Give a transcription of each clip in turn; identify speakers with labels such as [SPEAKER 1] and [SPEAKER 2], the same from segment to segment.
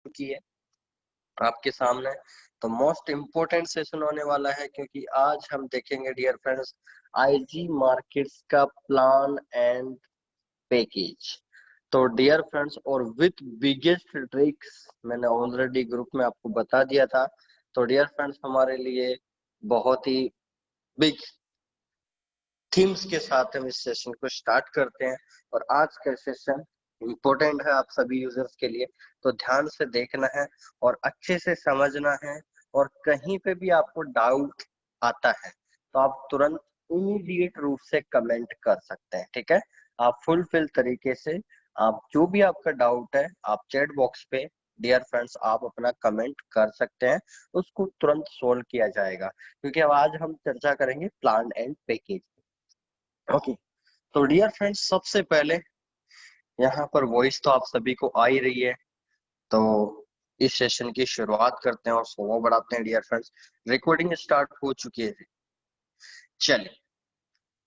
[SPEAKER 1] की है आपके सामने। तो मोस्ट इम्पोर्टेंट सेशन होने वाला है, क्योंकि आज हम देखेंगे डियर फ्रेंड्स आईजी मार्केट्स का प्लान एंड पैकेज। तो डियर फ्रेंड्स और विथ बिगेस्ट ट्रिक्स मैंने ऑलरेडी ग्रुप में आपको बता दिया था। तो डियर फ्रेंड्स हमारे लिए बहुत ही बिग थीम्स के साथ हम इस सेशन को स्टार्ट करते हैं। और आज का सेशन इम्पोर्टेंट है आप सभी यूजर्स के लिए, तो ध्यान से देखना है और अच्छे से समझना है। और कहीं पे भी आपको डाउट आता है तो आप तुरंत इमीडिएट रूप से कमेंट कर सकते हैं, ठीक है। आप फुलफिल तरीके से आप जो भी आपका डाउट है आप चैट बॉक्स पे डियर फ्रेंड्स आप अपना कमेंट कर सकते हैं, उसको तुरंत सोल्व किया जाएगा। क्योंकि अब आज हम चर्चा करेंगे प्लान एंड पैकेज। ओके, तो डियर फ्रेंड्स सबसे पहले यहाँ पर वॉइस तो आप सभी को आ ही रही है, तो इस सेशन की शुरुआत करते हैं और शोभा बढ़ाते हैं डियर फ्रेंड्स। रिकॉर्डिंग स्टार्ट हो चुकी है, चलिए।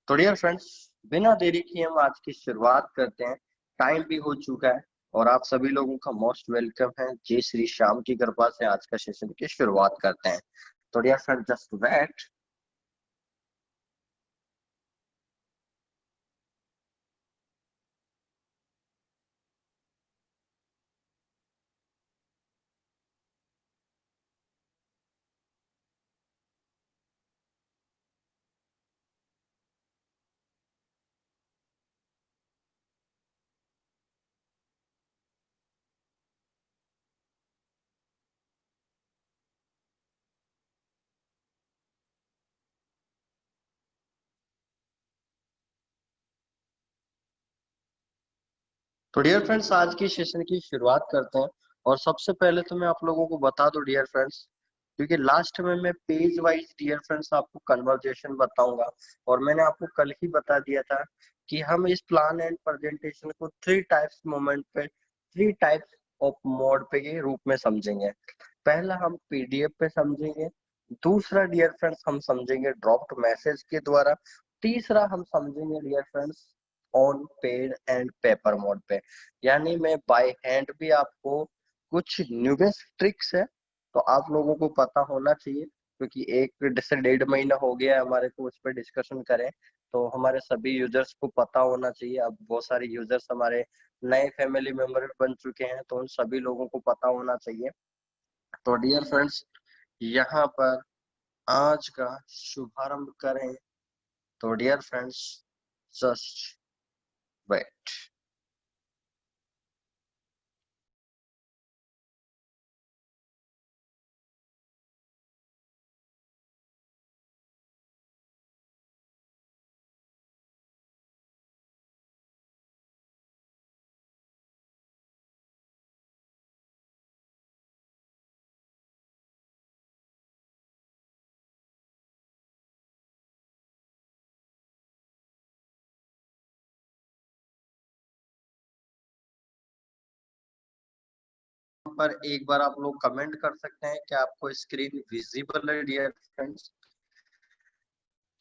[SPEAKER 1] तो डियर फ्रेंड्स बिना देरी किए हम आज की शुरुआत करते हैं। टाइम भी हो चुका है और आप सभी लोगों का मोस्ट वेलकम है। जय श्री श्याम की कृपा से आज का सेशन की शुरुआत करते हैं। तो डियर फ्रेंड्स जस्ट वेट। तो डियर फ्रेंड्स आज की सेशन की शुरुआत करते हैं। और सबसे पहले तो मैं आप लोगों को बता दूं डियर फ्रेंड्स, क्योंकि लास्ट में मैं पेज वाइज डियर फ्रेंड्स आपको कन्वर्जेशन बताऊंगा। और मैंने आपको कल ही बता दिया था कि हम इस प्लान एंड प्रेजेंटेशन को थ्री टाइप्स मोमेंट पे, थ्री टाइप्स ऑफ मोड पे के रूप में समझेंगे। पहला हम पीडीएफ पे समझेंगे, दूसरा डियर फ्रेंड्स हम समझेंगे ड्रॉप्ड मैसेज के द्वारा, तीसरा हम समझेंगे dear friends on paid and paper mode पे। यानी मैं बाय हैंड भी आपको कुछ न्यूबेस्ट ट्रिक्स है तो आप लोगों को पता होना चाहिए, क्योंकि एक से 1.5 महीना हो गया है हमारे को उस पर डिस्कशन करें। तो हमारे सभी यूजर्स को पता होना चाहिए। अब बहुत सारे यूजर्स हमारे नए फैमिली मेंबर बन चुके हैं, तो उन सभी लोगों को पता होना चाहिए। तो डियर फ्रेंड्स यहाँ पर आज का शुभारंभ करें। तो डियर फ्रेंड्स जस्ट वेट। पर एक बार आप लोग कमेंट कर सकते हैं क्या आपको स्क्रीन विजिबल है डियर फ्रेंड्स?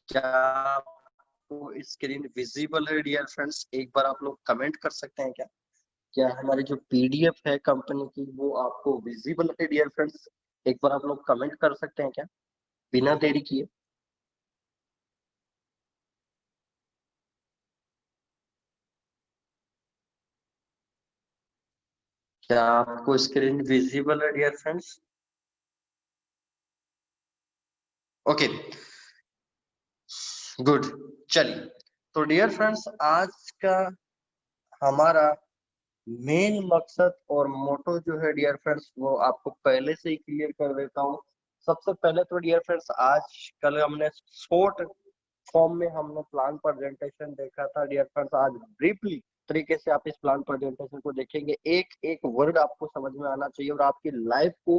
[SPEAKER 1] क्या आपको स्क्रीन विजिबल है डियर फ्रेंड्स? एक बार आप लोग कमेंट कर सकते हैं क्या? क्या हमारी जो पीडीएफ है कंपनी की वो आपको विजिबल है डियर फ्रेंड्स? एक बार आप लोग कमेंट कर सकते हैं क्या बिना देरी किए? क्या आपको स्क्रीन विजिबल है डियर फ्रेंड्स? Okay, good. चलिए, तो डियर फ्रेंड्स आज का हमारा मेन मकसद और मोटो जो है डियर फ्रेंड्स वो आपको पहले से ही क्लियर कर देता हूँ। सबसे पहले तो डियर फ्रेंड्स आज कल हमने शॉर्ट फॉर्म में हमने प्लान प्रेजेंटेशन देखा था डियर फ्रेंड्स। आज ब्रीफली तरीके से आप इस प्लान प्रेजेंटेशन को देखेंगे। एक एक वर्ड आपको समझ में आना चाहिए और आपकी लाइफ को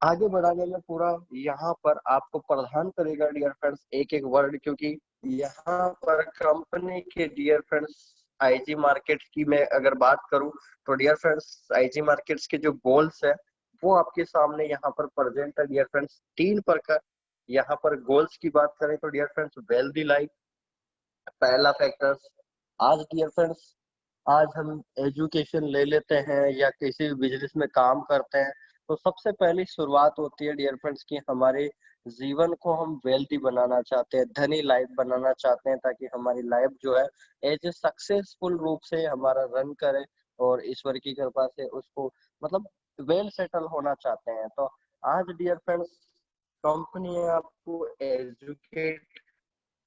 [SPEAKER 1] आगे बढ़ाने में पूरा यहाँ पर आपको प्रदान करेगा डियर फ्रेंड्स एक एक वर्ड। क्योंकि यहाँ पर कंपनी के डियर फ्रेंड्स आईजी मार्केट्स की मैं अगर बात करूं तो डियर फ्रेंड्स आईजी मार्केट्स के जो गोल्स है वो आपके सामने यहाँ पर प्रेजेंट है डियर फ्रेंड्स। 3 प्रकार यहाँ पर गोल्स की बात करें तो डियर फ्रेंड्स वेल्दी लाइफ पहला फैक्टर्स। आज डियर फ्रेंड्स आज हम एजुकेशन ले लेते हैं या किसी भी बिजनेस में काम करते हैं, तो सबसे पहली शुरुआत होती है डियर फ्रेंड्स कि हमारे जीवन को हम वेल्थी बनाना चाहते हैं, धनी लाइफ बनाना चाहते हैं, ताकि हमारी लाइफ जो है एज ए सक्सेसफुल रूप से हमारा रन करे और ईश्वर की कृपा से उसको मतलब वेल सेटल होना चाहते हैं। तो आज डियर फ्रेंड्स कंपनी आपको एजुकेट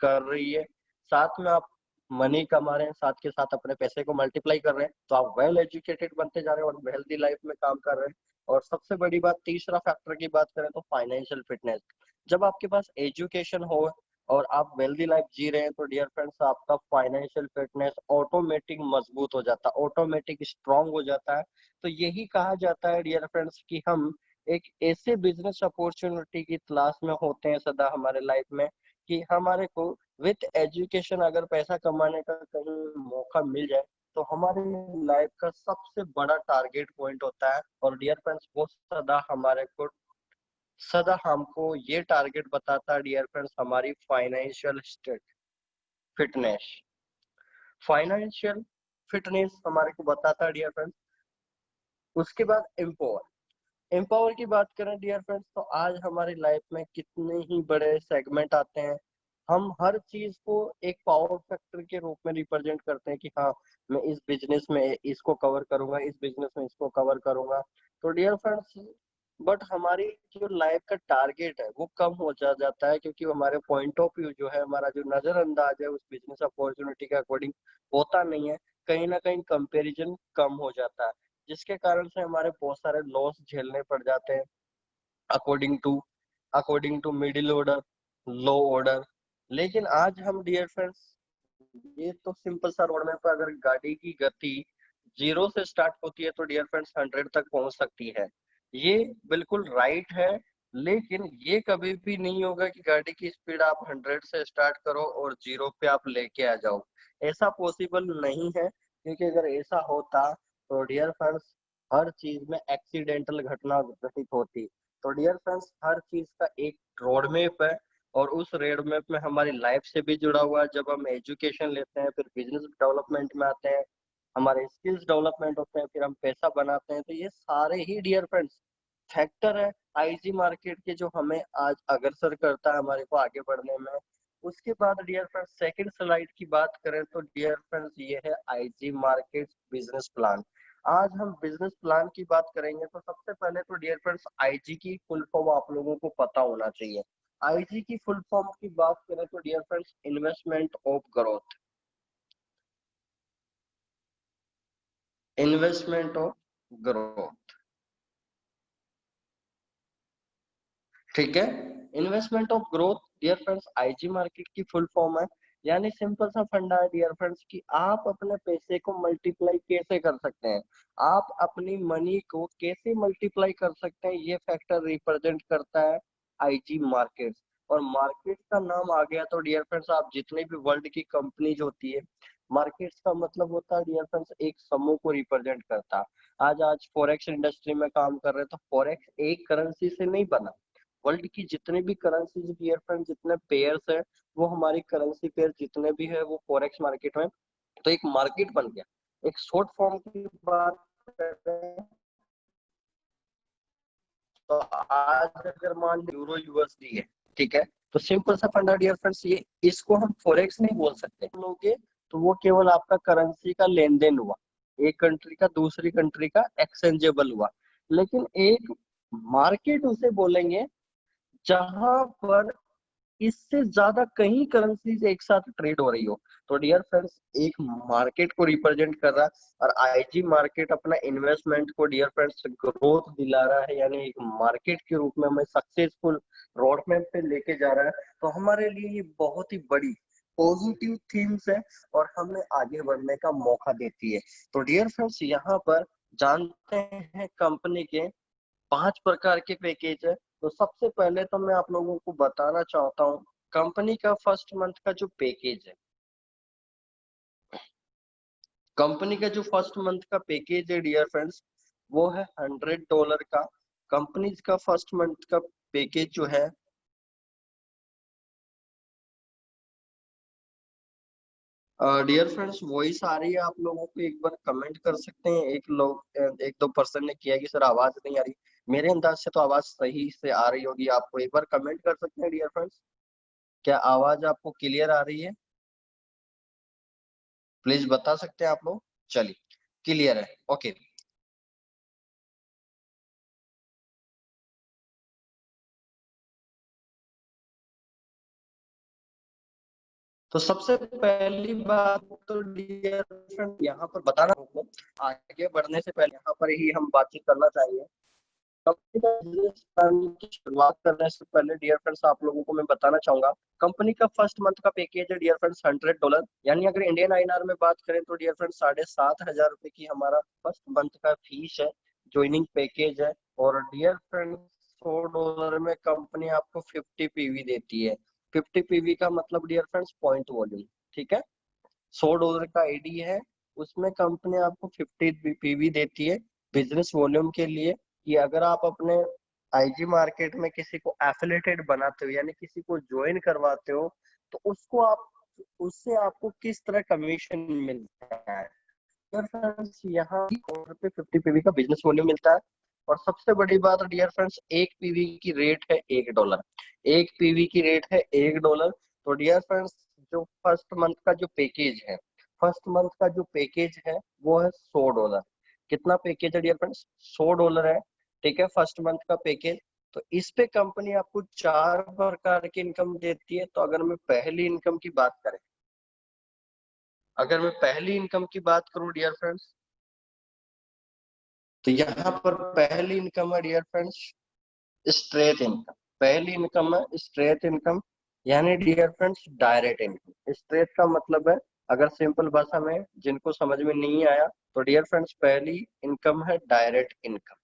[SPEAKER 1] कर रही है, साथ में आप मनी कमा रहे हैं, साथ के साथ अपने पैसे को मल्टीप्लाई कर रहे हैं, तो आप वेल एजुकेटेड बनते जा रहे हैं और हेल्दी लाइफ में काम कर रहे हैं। और सबसे बड़ी बात, तीसरा फैक्टर की बात करें तो फाइनेंशियल फिटनेस। जब आपके पास एजुकेशन हो और आप वेल्दी लाइफ जी रहे हैं, तो डियर फ्रेंड्स आपका फाइनेंशियल फिटनेस ऑटोमेटिक मजबूत हो जाता है, ऑटोमेटिक स्ट्रांग हो जाता है। तो यही कहा जाता है डियर फ्रेंड्स कि हम एक ऐसे बिजनेस अपॉर्चुनिटी की तलाश में होते हैं सदा हमारे लाइफ में, कि हमारे को विथ एजुकेशन अगर पैसा कमाने का कहीं मौका मिल जाए, तो हमारी लाइफ का सबसे बड़ा टारगेट पॉइंट होता है। और डियर फ्रेंड्स वो सदा हमको ये टारगेट बताता है डियर फ्रेंड्स, हमारी financial state fitness. Financial fitness हमारे को बताता है डियर फ्रेंड्स। उसके बाद एम्पावर की बात करें डियर फ्रेंड्स, तो आज हमारी लाइफ में कितने ही बड़े सेगमेंट आते हैं। हम हर चीज को एक पावर फैक्टर के रूप में रिप्रेजेंट करते हैं कि हाँ, मैं इस बिजनेस में इसको कवर करूंगा, इस बिजनेस में इसको कवर करूंगा। तो डियर फ्रेंड्स बट हमारी जो लाइफ का टारगेट है वो कम हो जाता है, क्योंकि हमारे पॉइंट ऑफ व्यू जो है, हमारा जो नजरअंदाज है उस बिजनेस अपॉर्चुनिटी के अकॉर्डिंग होता नहीं है। कहीं ना कहीं कंपैरिजन कम हो जाता है, जिसके कारण से हमारे बहुत सारे लॉस झेलने पड़ जाते हैं according to middle order, low order. लेकिन आज हम डियर फ्रेंड्स, ये तो सिंपल सा रोड मैप, अगर गाड़ी की गति 0 से स्टार्ट होती है तो डियर फ्रेंड्स 100 तक पहुंच सकती है। ये बिल्कुल राइट है। लेकिन ये कभी भी नहीं होगा कि गाड़ी की स्पीड आप 100 से स्टार्ट करो और 0 पे आप लेके आ जाओ। ऐसा पॉसिबल नहीं है, क्योंकि अगर ऐसा होता तो डियर फ्रेंड्स हर चीज में एक्सीडेंटल घटना घटित होती। तो डियर फ्रेंड्स हर चीज का एक रोड मैप है, और उस रोड मैप में हमारी लाइफ से भी जुड़ा हुआ है। जब हम एजुकेशन लेते हैं, फिर बिजनेस डेवलपमेंट में आते हैं, हमारे स्किल्स डेवलपमेंट होते हैं, फिर हम पैसा बनाते हैं, तो ये सारे ही डियर फ्रेंड्स फैक्टर है आईजी मार्केट के, जो हमें आज अग्रसर करता है हमारे को आगे बढ़ने में। उसके बाद डियर फ्रेंड्स सेकंड स्लाइड की बात करें तो डियर फ्रेंड्स ये है आईजी मार्केट बिजनेस प्लान। आज हम बिजनेस प्लान की बात करेंगे, तो सबसे पहले तो डियर फ्रेंड्स आईजी की फुल फॉर्म आप लोगों को पता होना चाहिए। आईजी की फुल फॉर्म की बात करें तो dear friends investment of growth, investment of growth, ठीक है। Investment of growth dear friends IG market की फुल फॉर्म है। यानी सिंपल सा फंडा है डियर फ्रेंड्स कि आप अपने पैसे को मल्टीप्लाई कैसे कर सकते हैं, आप अपनी मनी को कैसे मल्टीप्लाई कर सकते हैं, ये फैक्टर रिप्रेजेंट करता है आईजी मार्केट। और मार्केट का नाम आ गया तो डियर फ्रेंड्स आप जितने भी वर्ल्ड की कंपनीज होती है, मार्केट्स का मतलब होता है डियर फ्रेंड्स एक समूह को रिप्रेजेंट करता है। आज फॉरेक्स इंडस्ट्री में काम कर रहे हैं, तो फॉरेक्स एक करेंसी से नहीं बना। वर्ल्ड की जितने भी करेंसी डियर फ्रेंड, जितने पेयर्स है, वो हमारी करेंसी पेयर जितने भी है वो फॉरेक्स मार्केट में, तो एक मार्केट बन गया। एक शॉर्ट फॉर्म की बात करें तो आज अगर मान लो यूरो यूएसडी है, ठीक है, तो सिंपल सा फंडा डियर फ्रेंड्स, ये इसको हम फॉरेक्स नहीं बोल सकते लोगे, तो वो केवल आपका करेंसी का लेन देन हुआ, एक कंट्री का दूसरी कंट्री का एक्सचेंजेबल हुआ। लेकिन एक मार्केट उसे बोलेंगे जहां पर इससे ज्यादा कई करेंसीज एक साथ ट्रेड हो रही हो। तो डियर फ्रेंड्स एक मार्केट को रिप्रेजेंट कर रहा है, और आईजी मार्केट अपना इन्वेस्टमेंट को डियर फ्रेंड्स ग्रोथ दिला रहा है, यानी एक मार्केट के रूप में हमें सक्सेसफुल रोड मैप पे लेके जा रहा है। तो हमारे लिए ये बहुत ही बड़ी पॉजिटिव थीम्स है और हमें आगे बढ़ने का मौका देती है। तो डियर फ्रेंड्स यहाँ पर जानते हैं कंपनी के 5 प्रकार के पैकेज है। तो सबसे पहले तो मैं आप लोगों को बताना चाहता हूँ कंपनी का फर्स्ट मंथ का जो पैकेज है। कंपनी का जो फर्स्ट मंथ का पैकेज है डियर फ्रेंड्स, वो है $100 का। कंपनी का फर्स्ट मंथ का पैकेज जो है डियर फ्रेंड्स, वॉइस आ रही है आप लोगों को? एक बार कमेंट कर सकते हैं। एक दो पर्सन ने किया कि सर आवाज नहीं आ रही। मेरे अंदाज से तो आवाज सही से आ रही होगी आपको। एक बार कमेंट कर सकते हैं डियर फ्रेंड्स, क्या आवाज आपको क्लियर आ रही है? प्लीज बता सकते हैं आप लोग। चलिए, क्लियर है, ओके। तो सबसे पहली बात तो डियर फ्रेंड यहाँ पर बताना होगा, आगे बढ़ने से पहले यहाँ पर ही हम बातचीत करना चाहिए। कंपनी का बिजनेस प्लान की शुरुआत करने से पहले डियर फ्रेंड्स आप लोगों को मैं बताना चाहूंगा, कंपनी का फर्स्ट मंथ का पैकेज है डियर फ्रेंड्स $100। यानी अगर इंडियन आईएनआर में बात करें तो डियर फ्रेंड्स 7,500 की हमारा फर्स्ट मंथ का फीस है, ज्वाइनिंग पैकेज है। और डियर फ्रेंड्स $100 में कंपनी आपको 50 पीवी देती है। 50 पीवी का मतलब डियर फ्रेंड्स पॉइंट वॉल्यूम, ठीक है। $100 का आईडी है, उसमें कंपनी आपको 50 पीवी देती है बिजनेस वॉल्यूम के लिए। कि अगर आप अपने आईजी मार्केट में किसी को एफिलेटेड बनाते हो, यानी किसी को ज्वाइन करवाते हो, तो उसको आप उससे आपको किस तरह कमीशन मिलता है। डियर फ्रेंड्स यहाँ पे 50 पीवी का बिजनेस वॉल्यूम मिलता है। और सबसे बड़ी बात डियर फ्रेंड्स, एक पीवी की रेट है $1। एक पीवी की रेट है $1। तो डियर फ्रेंड्स, जो फर्स्ट मंथ का जो पैकेज है, फर्स्ट मंथ का जो पैकेज है वो है $100। कितना पैकेज है डियर फ्रेंड्स? $100 है, ठीक है, फर्स्ट मंथ का पैकेज। तो इस पे कंपनी आपको 4 प्रकार की इनकम देती है। तो अगर मैं पहली इनकम की बात करें, अगर मैं पहली इनकम की बात करूं डियर फ्रेंड्स, तो यहाँ पर पहली इनकम है डियर फ्रेंड्स स्ट्रेट इनकम। पहली इनकम है स्ट्रेट इनकम, यानी dear friends direct income. Straight का मतलब है, अगर सिंपल भाषा में जिनको समझ में नहीं आया, तो डियर फ्रेंड्स पहली इनकम है डायरेक्ट इनकम,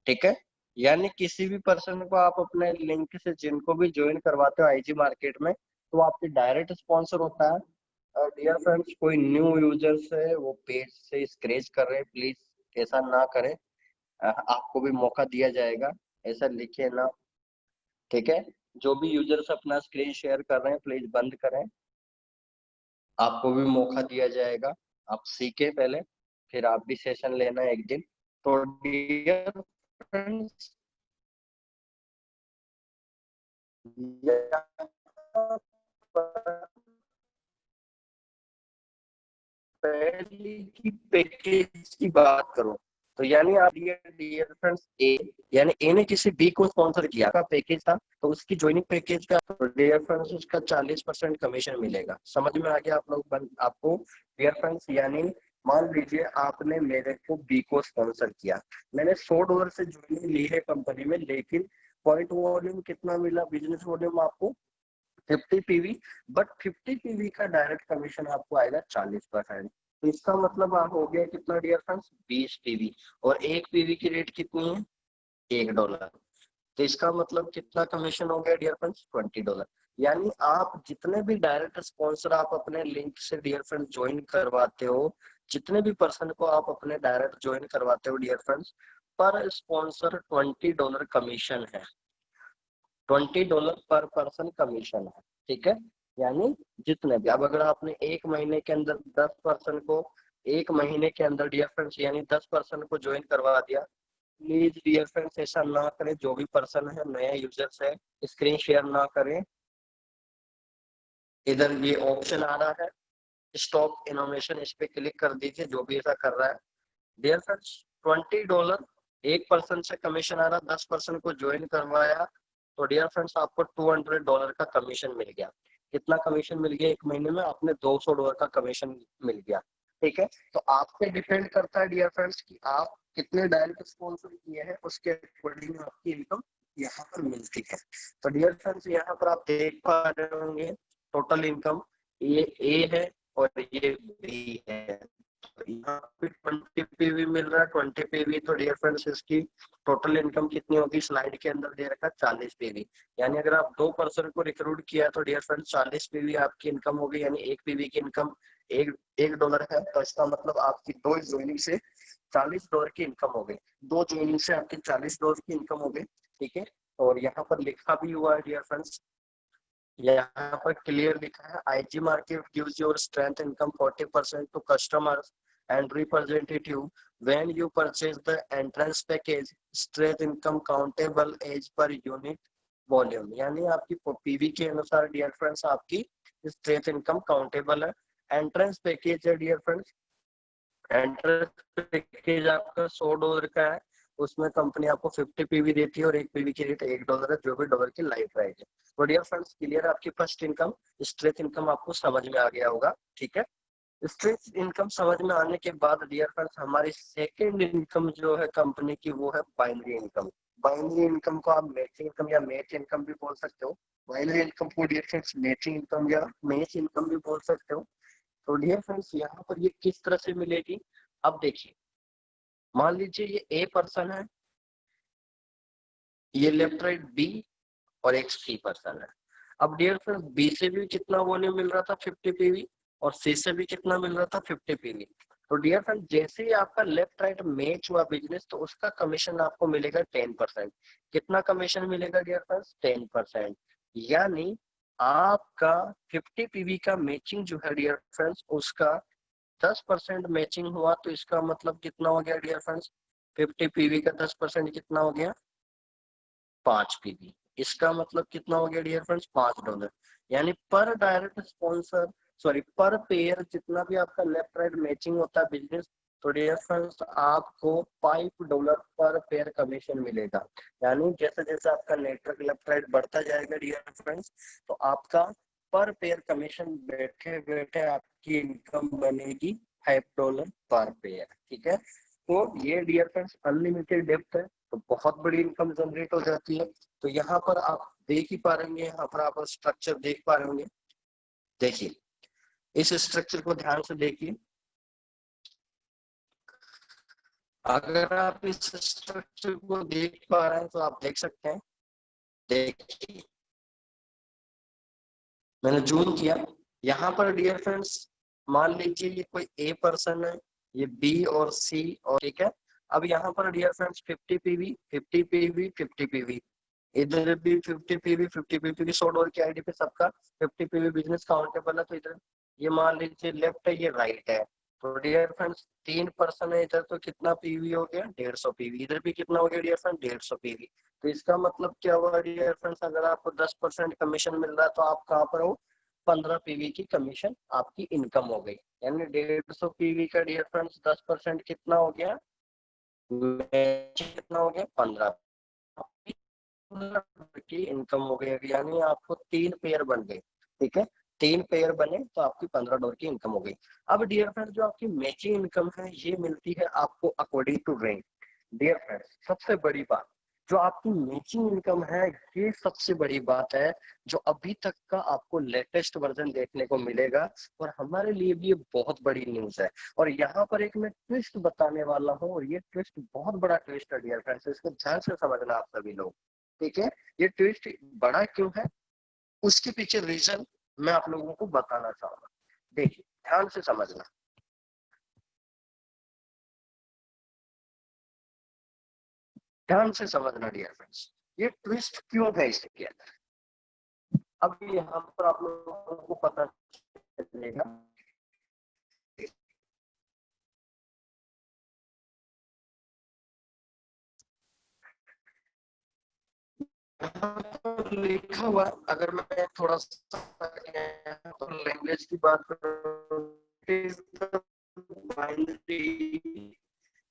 [SPEAKER 1] ठीक है। यानी किसी भी पर्सन को आप अपने लिंक से जिनको भी ज्वाइन करवाते हो आईजी मार्केट में, तो आपके डायरेक्ट स्पॉन्सर होता है। और डियर फ्रेंड्स, कोई न्यू यूजर्स है वो पेज से स्क्रैच कर रहे हैं, प्लीज ऐसा ना करें। आपको भी मौका दिया जाएगा, ऐसा लिखे ना, ठीक है। जो भी यूजर्स अपना स्क्रीन शेयर कर रहे हैं प्लीज बंद करें, आपको भी मौका दिया जाएगा। आप सीखे पहले, फिर आप भी सेशन लेना एक दिन। तो डियर फ्रेंड्स, पहली की पैकेज की बात करो, तो यानी आप डियर फ्रेंड्स ए, यानी ए ने किसी बी को स्पॉन्सर किया का पैकेज था, तो उसकी ज्वाइनिंग पैकेज का तो डियर फ्रेंड्स उसका 40% कमीशन मिलेगा। समझ में आ गया आप लोग? आपको डियर फ्रेंड्स, यानी मान लीजिए आपने मेरे को बी को स्पॉन्सर किया, मैंने $100 से ज्वाइनिंग ली है कंपनी में, लेकिन पॉइंट वॉल्यूम कितना मिला, बिजनेस वॉल्यूम आपको 50 पीवी। बट 50 पीवी का डायरेक्ट कमीशन आपको आएगा 40%। तो इसका मतलब आप हो गया कितना डियर फ्रेंड्स, 20 पीवी। और एक पीवी की रेट कितनी है? $1। तो इसका मतलब कितना कमीशन हो गया डियर फ्रेंड्स, $20। यानी आप जितने भी डायरेक्ट स्पॉन्सर आप अपने लिंक से डियर फ्रेंड्स ज्वाइन करवाते हो, जितने भी पर्सन को आप अपने डायरेक्ट ज्वाइन करवाते हो डियर फ्रेंड्स, पर स्पॉन्सर $20 कमीशन है। $20 पर पर्सन कमीशन है, ठीक है। यानी जितने भी, अब अगर आपने एक महीने के अंदर 10 पर्सन को, एक महीने के अंदर डियर फ्रेंड्स यानी 10 पर्सन को ज्वाइन करवा दिया, प्लीज डियर फ्रेंड्स ऐसा ना करें। जो भी पर्सन है नया यूजर्स है, स्क्रीन शेयर ना करें। इधर ये ऑप्शन आ रहा है स्टॉप इनोवेशन, इस पे क्लिक कर दीजिए जो भी ऐसा कर रहा है। डियर फ्रेंड्स, $20 एक पर्सन से कमीशन आ रहा, 10 पर्सन को ज्वाइन करवाया, तो डियर फ्रेंड्स आपको $200 का कमीशन मिल गया। कितना कमीशन मिल गया? एक महीने में आपने $200 का कमीशन मिल गया, ठीक है। तो आप पे डिपेंड करता है डियर फ्रेंड्स कि आप कितने डायरेक्ट स्पॉन्सर किए हैं, उसके अकॉर्डिंग आपकी इनकम यहाँ पर मिलती है। तो डियर फ्रेंड्स, यहाँ पर आप देख पा रहे होंगे टोटल इनकम, ये ए है और ये बी है। यहाँ पे 20 पीवी मिल रहा है, 20 पीवी। तो डियर फ्रेंड्स, इसकी टोटल इनकम कितनी होगी? स्लाइड के अंदर दे रखा 40 पीवी। यानी अगर आप 2 पर्सन को रिक्रूट किया तो डियर फ्रेंड्स 40 पीवी आपकी इनकम होगी। यानी एक पीवी की इनकम एक डॉलर है, तो इसका मतलब आपकी 2 ज्वाइनिंग से $40 की इनकम हो गई। 2 ज्वाइनिंग से आपकी $40 की इनकम हो गई, ठीक है। और यहाँ पर लिखा भी हुआ है डियर फ्रेंड्स, यहाँ पर क्लियर लिखा है IG market gives your strength income 40% to customers and representative when you purchase the entrance package strength income countable as per unit volume, यानी आपकी पीवी के अनुसार डियर फ्रेंड्स आपकी स्ट्रेंथ इनकम काउंटेबल है। एंट्रेंस पैकेज है dear friends, entrance package आपका $100 का है, उसमें कंपनी आपको 50 पीवी देती है और एक पीवी की रेट $1 है, जो भी डॉलर की लाइफ प्राइस है। तो डियर फ्रेंड्स क्लियर आपकी फर्स्ट इनकम स्ट्रेट इनकम आपको समझ में आ गया होगा, ठीक है। स्ट्रेट इनकम समझ में आने के बाद डियर फ्रेंड्स हमारी सेकेंड इनकम जो है कंपनी की वो है बाइनरी इनकम। बाइनरी इनकम को आप मैचिंग इनकम या मैच इनकम भी बोल सकते हो। बाइनरी इनकम को डियर फ्रेंड्स मैचिंग इनकम या मैच इनकम भी बोल सकते हो। तो डियर फ्रेंड्स यहाँ पर ये किस तरह से मिलेगी, अब देखिए मान लीजिए ये ए पर्सन है, ये लेफ्ट राइट बी और एक सी पर्सन है। अब डियर फ्रेंड्स बी से भी कितना वॉल्यूम मिल रहा था 50 पीवी और सी से भी कितना मिल रहा था 50 पीवी। तो डियर फ्रेंड्स जैसे ही आपका लेफ्ट राइट मैच हुआ बिजनेस तो उसका कमीशन आपको मिलेगा 10%। कितना कमीशन मिलेगा डियर फ्रेंड्स 10%, यानी आपका 50 पीवी का मैचिंग जो है डियर फ्रेंड्स उसका 10% मैचिंग हुआ, तो इसका मतलब कितना हो गया डियर फ्रेंड्स 50 पीवी का 10% कितना हो गया 5 पीवी। इसका मतलब कितना हो गया डियर फ्रेंड्स $5, यानी पर डायरेक्ट स्पॉन्सर सॉरी पर पेयर जितना भी आपका लेफ्ट राइट मैचिंग होता है बिजनेस, तो डियर फ्रेंड्स आपको $5 पर पेयर कमीशन मिलेगा। यानी जैसे जैसे आपका नेटवर्क लेफ्ट राइट बढ़ता जाएगा डियर फ्रेंड्स तो आपका पर पेयर कमीशन बैठे बैठे आपकी इनकम बनेगी $5 पर पेयर, ठीक है। तो ये डियर फ्रेंड्स अनलिमिटेड डेप्थ है, तो बहुत बड़ी इनकम जनरेट हो जाती है। तो यहाँ पर आप देख ही पा रहे होंगे, यहाँ पर आप स्ट्रक्चर देख पा रहे होंगे। देखिए इस स्ट्रक्चर को ध्यान से देखिए, अगर आप इस स्ट्रक्चर को देख पा रहे हैं तो आप देख सकते हैं। देखिए मैंने जूम किया, यहाँ पर डियर फ्रेंड्स मान लीजिए ये कोई ए पर्सन है, ये बी और सी और ठीक है। अब यहाँ पर dear friends 50 PV 50 PV 50 PV, इधर भी 50 पीवी 50 पीवी की $100 की आईडी पे सबका 50 पीवी बिजनेस काउंटेबल है। तो इधर ये मान लीजिए लेफ्ट है ये राइट है, तो डियर फ्रेंड्स 3 पर्सन है इधर, तो कितना पीवी हो गया 150 पीवी, इधर भी कितना हो गया डियर फ्रेंड्स 150 पीवी। तो इसका मतलब क्या हुआ डियर फ्रेंड्स, अगर आपको 10% कमीशन मिल रहा है तो आप कहाँ पर हो 15 पीवी की कमीशन आपकी इनकम हो गई, यानी 150 पीवी का डियर फ्रेंड्स 10% कितना हो गया कितना हो गया 15 की इनकम हो गई, यानी आपको 3 पेयर बन गए, ठीक है। 3 पेयर बने तो आपकी $15 की इनकम हो गई। अब डियर फ्रेंड्स जो आपकी मैचिंग इनकम है ये मिलती है आपको according to rank. Dear friends सबसे बड़ी बात जो आपकी मैचिंग इनकम है, ये सबसे बड़ी बात है जो अभी तक का आपको लेटेस्ट वर्जन देखने को मिलेगा और हमारे लिए भी ये बहुत बड़ी न्यूज है। और यहाँ पर एक मैं ट्विस्ट बताने वाला हूँ और ये ट्विस्ट बहुत बड़ा ट्विस्ट है डियर फ्रेंड्स, इसको ध्यान से समझना आप सभी लोग, ठीक है। ये ट्विस्ट बड़ा क्यों है उसके पीछे रीजन मैं आप लोगों को बताना चाहूंगा। देखिए ध्यान से समझना, ध्यान से समझना डियर फ्रेंड्स, ये ट्विस्ट क्यों है इसके अंदर। अब यहाँ पर आप लोगों को पता चलेगा, लिखा हुआ अगर मैं थोड़ा सा तो लैंग्वेज की बात करूं,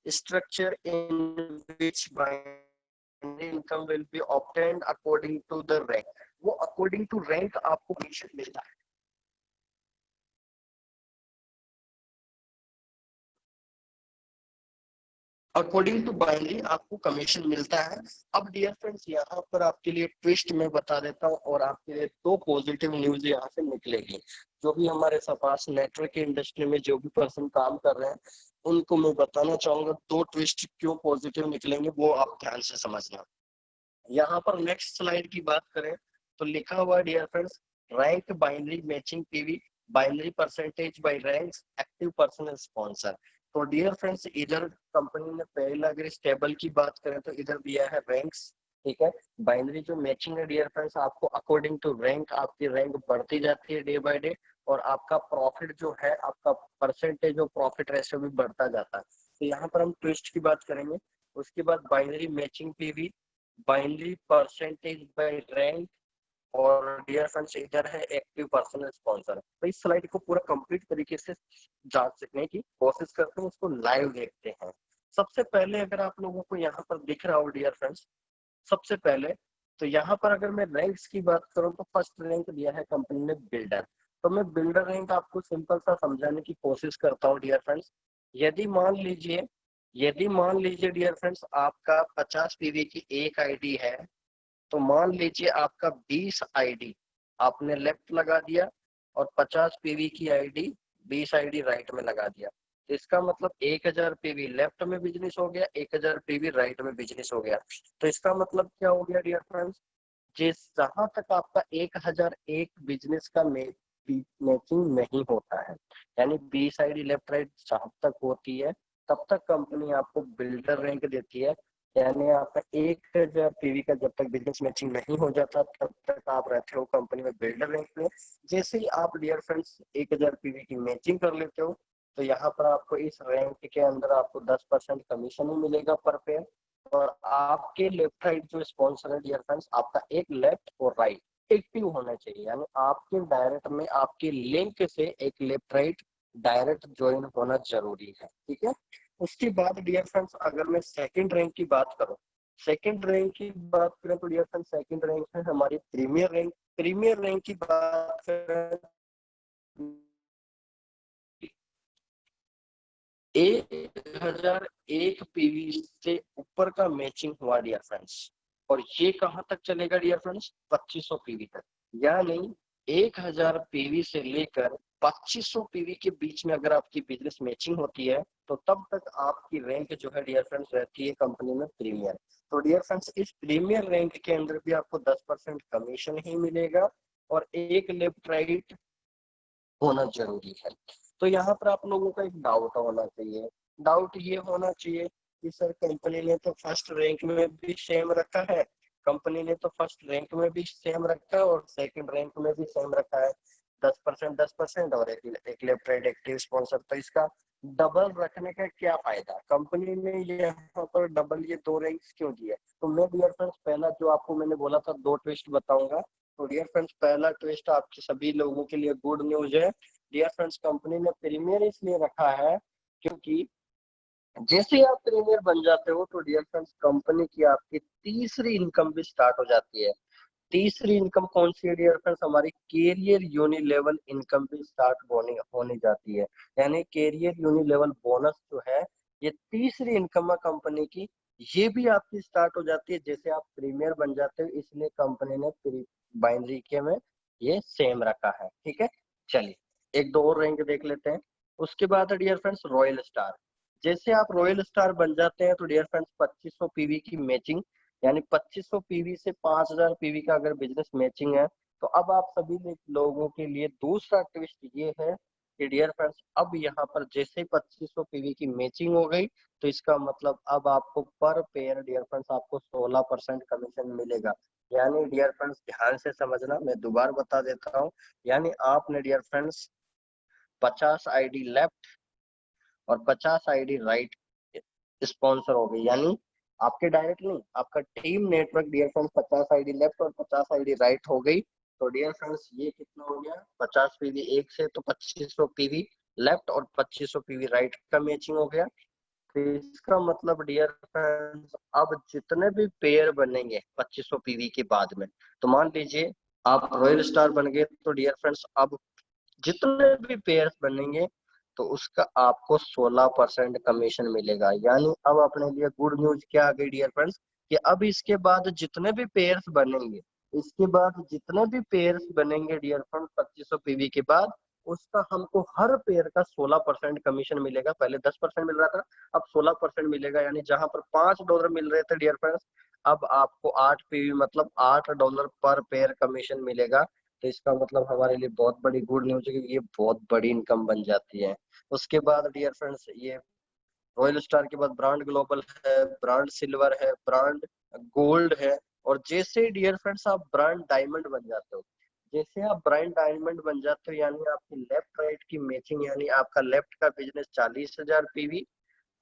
[SPEAKER 1] structure in which binary income will be obtained according to the rank, वो according to rank आपको कमीशन मिलता है। अकॉर्डिंग टू बाइनरी आपको कमीशन मिलता है। अब डियर फ्रेंड्स यहाँ पर आपके लिए ट्विस्ट मैं बता देता हूँ और आपके लिए 2 पॉजिटिव न्यूज यहाँ से निकलेगी। जो भी हमारे पास नेटवर्क की इंडस्ट्री में जो भी पर्सन काम कर रहे हैं उनको मैं बताना चाहूंगा 2 ट्विस्ट क्यों पॉजिटिव निकलेंगे, वो आप ध्यान से समझना। यहाँ पर नेक्स्ट स्लाइड की बात करें तो लिखा हुआ dear friends rank binary matching PV binary percentage by ranks active person sponsor. तो डियर फ्रेंड्स इधर कंपनी ने पहले अगर इस टेबल की बात करें तो इधर दिया है रैंक्स ठीक है। बाइनरी जो मैचिंग है डियर फ्रेंड्स, आपको अकॉर्डिंग टू रैंक, आपकी रैंक बढ़ती जाती है डे बाय डे, और आपका प्रॉफिट जो है, आपका परसेंटेज ऑफ प्रॉफिट रेशियो भी बढ़ता जाता है। तो यहाँ पर हम ट्विस्ट की बात करेंगे। उसके बाद binary matching PV, binary percentage bye rank, और डियर फ्रेंड्स इधर है एक्टिव पर्सनल स्पॉन्सर। तो इस स्लाइड को पूरा कंप्लीट तरीके से जांच सकने की कोशिश करते हैं, उसको लाइव देखते हैं। सबसे पहले अगर आप लोगों को यहाँ पर दिख रहा हो डियर फ्रेंड्स, सबसे पहले तो यहाँ पर अगर मैं रैंक्स की बात करूँ तो फर्स्ट रैंक दिया है कंपनी ने बिल्डर। तो मैं बिल्डर रैंक आपको सिंपल सा समझाने की कोशिश करता हूँ डियर फ्रेंड्स। यदि मान लीजिए डियर फ्रेंड्स, आपका 50 पीवी की एक आईडी है, तो मान लीजिए आपका 20 आईडी आपने लेफ्ट लगा दिया और 50 पीवी की आईडी 20 आईडी राइट में लगा दिया। तो इसका मतलब 1000 पीवी लेफ्ट में बिजनेस हो गया, 1000 पीवी राइट में बिजनेस हो गया। तो इसका मतलब क्या हो गया डियर फ्रेंड्स, जिस जहां तक आपका 1001 बिजनेस का मैचिंग नहीं होता है, यानी 20 आईडी लेफ्ट राइट जहां तक होती है, तब तक कंपनी आपको बिल्डर रैंक देती है। यानी आपका 1000 पीवी का जब तक बिजनेस मैचिंग नहीं हो जाता, तब तक आप रहते हो कंपनी में बिल्डर रैंक में। जैसे ही आप डियर फ्रेंड्स 1000 पीवी की मैचिंग कर लेते हो, तो यहाँ पर आपको इस रैंक के अंदर आपको 10% कमीशन ही मिलेगा पर पेयर। और आपके लेफ्ट राइट जो स्पॉन्सर है डियर फ्रेंड्स, आपका एक लेफ्ट और राइट एक्टिव होना चाहिए, यानी आपके डायरेक्ट में आपके लिंक से एक लेफ्ट राइट डायरेक्ट ज्वाइन होना जरूरी है, ठीक है। उसके बाद डियर फ्रेंड्स अगर मैं सेकंड रैंक की बात करूं, सेकंड रैंक की बात करें तो डियर फ्रेंड्स सेकंड रैंक है हमारी प्रीमियर रैंक। प्रीमियर रैंक की बात करें, 1001 पीवी से ऊपर का मैचिंग हुआ डियर फ्रेंड्स, और ये कहां तक चलेगा डियर फ्रेंड्स, 2500 पीवी तक। यानी 1000 पीवी से लेकर 2500 पीवी के बीच में अगर आपकी बिजनेस मैचिंग होती है, तो तब तक आपकी रैंक जो है डियर फ्रेंड्स रहती है कंपनी में प्रीमियर। तो डियर फ्रेंड्स इस प्रीमियर रैंक के अंदर भी आपको 10% कमीशन ही मिलेगा, और एक लेफ्ट राइट होना जरूरी है। तो यहाँ पर आप लोगों का एक डाउट होना चाहिए, डाउट ये होना चाहिए कि सर कंपनी ने तो फर्स्ट रैंक में भी सेम रखा है, कंपनी ने तो फर्स्ट रैंक में भी सेम रखा है और सेकंड रैंक में भी सेम रखा है, 10% और एक लेफ्ट राइट एक्टिव स्पॉन्सर, तो इसका डबल रखने का क्या फायदा, कंपनी ने यहाँ पर डबल ये दो रैंक्स क्यों दिए। तो मैं डियर फ्रेंड्स पहला जो आपको मैंने बोला था दो ट्विस्ट बताऊंगा। तो डियर फ्रेंड्स पहला ट्विस्ट आपके सभी लोगों के लिए गुड न्यूज है। डियर फ्रेंड्स कंपनी ने प्रीमियर इसलिए रखा है क्योंकि जैसे ही आप प्रीमियर बन जाते हो, तो डियर फ्रेंड्स कंपनी की आपकी तीसरी इनकम भी स्टार्ट हो जाती है। तीसरी इनकम कौन सी है डियर फ्रेंड्स, हमारी कैरियर यूनि लेवल इनकम भी स्टार्ट होने जाती है। यानी कैरियर यूनि लेवल बोनस जो है, ये तीसरी इनकम है कंपनी की, ये भी आपकी स्टार्ट हो जाती है जैसे आप प्रीमियर बन जाते हो। इसलिए कंपनी ने बाइनरी के में ये सेम रखा है, ठीक है। चलिए एक दो और रैंक देख लेते हैं। उसके बाद है डियर फ्रेंड्स रॉयल स्टार। जैसे आप रॉयल स्टार बन जाते हैं, तो डियर फ्रेंड्स 2500 पीवी की मैचिंग, यानी 2500 पीवी से 5000 पीवी का अगर बिजनेस मैचिंग है, तो अब आप सभी लोगों के लिए दूसरा ट्विस्ट ये है कि डियर फ्रेंड्स अब यहाँ पर जैसे 2500 पीवी की मैचिंग हो गई, तो इसका मतलब अब आपको पर पेयर डियर फ्रेंड्स आपको 16% कमीशन मिलेगा। यानी डियर फ्रेंड्स ध्यान से समझना, मैं दोबारा बता देता हूँ। यानी आपने डियर फ्रेंड्स 50 आईडी लेफ्ट और 50 आईडी राइट स्पॉन्सर हो गई, यानी आपके डायरेक्ट नहीं, आपका team network dear friends 50 ID left और 50 आईडी राइट हो गई। तो डियर फ्रेंड्स ये कितना हो गया, 50 पीवी एक से, तो 2500 पीवी लेफ्ट और 2500 पीवी राइट का मैचिंग हो गया। तो इसका मतलब डियर फ्रेंड्स अब जितने भी पेयर बनेंगे 2500 पीवी के बाद में, तो मान लीजिए आप रॉयल स्टार बन गए, तो डियर फ्रेंड्स अब जितने भी पेयर्स बनेंगे, तो उसका आपको 16% कमीशन मिलेगा। यानी अब अपने लिए गुड न्यूज क्या आ गई डियर फ्रेंड्स, कि अब इसके बाद जितने भी पेयर्स बनेंगे, इसके बाद जितने भी पेयर्स बनेंगे डियर फ्रेंड्स 2500 पीवी के बाद, उसका हमको हर पेयर का 16% कमीशन मिलेगा। पहले 10% मिल रहा था, अब 16% मिलेगा। यानी जहां पर $5 मिल रहे थे डियर फ्रेंड्स, अब आपको 8 पीवी मतलब $8 पर पेयर कमीशन मिलेगा। तो इसका मतलब हमारे लिए बहुत बड़ी गुड न्यूज है, क्योंकि ये बहुत बड़ी इनकम बन जाती है। उसके बाद डियर फ्रेंड्स ये रॉयल स्टार के बाद ब्रांड ग्लोबल है, ब्रांड सिल्वर है, ब्रांड गोल्ड है, और जैसे डियर फ्रेंड्स आप ब्रांड डायमंड बन जाते हो, जैसे आप ब्रांड डायमंड बन जाते हो यानी आपकी लेफ्ट राइट की मैचिंग, यानी आपका लेफ्ट का बिजनेस 40,000 पीवी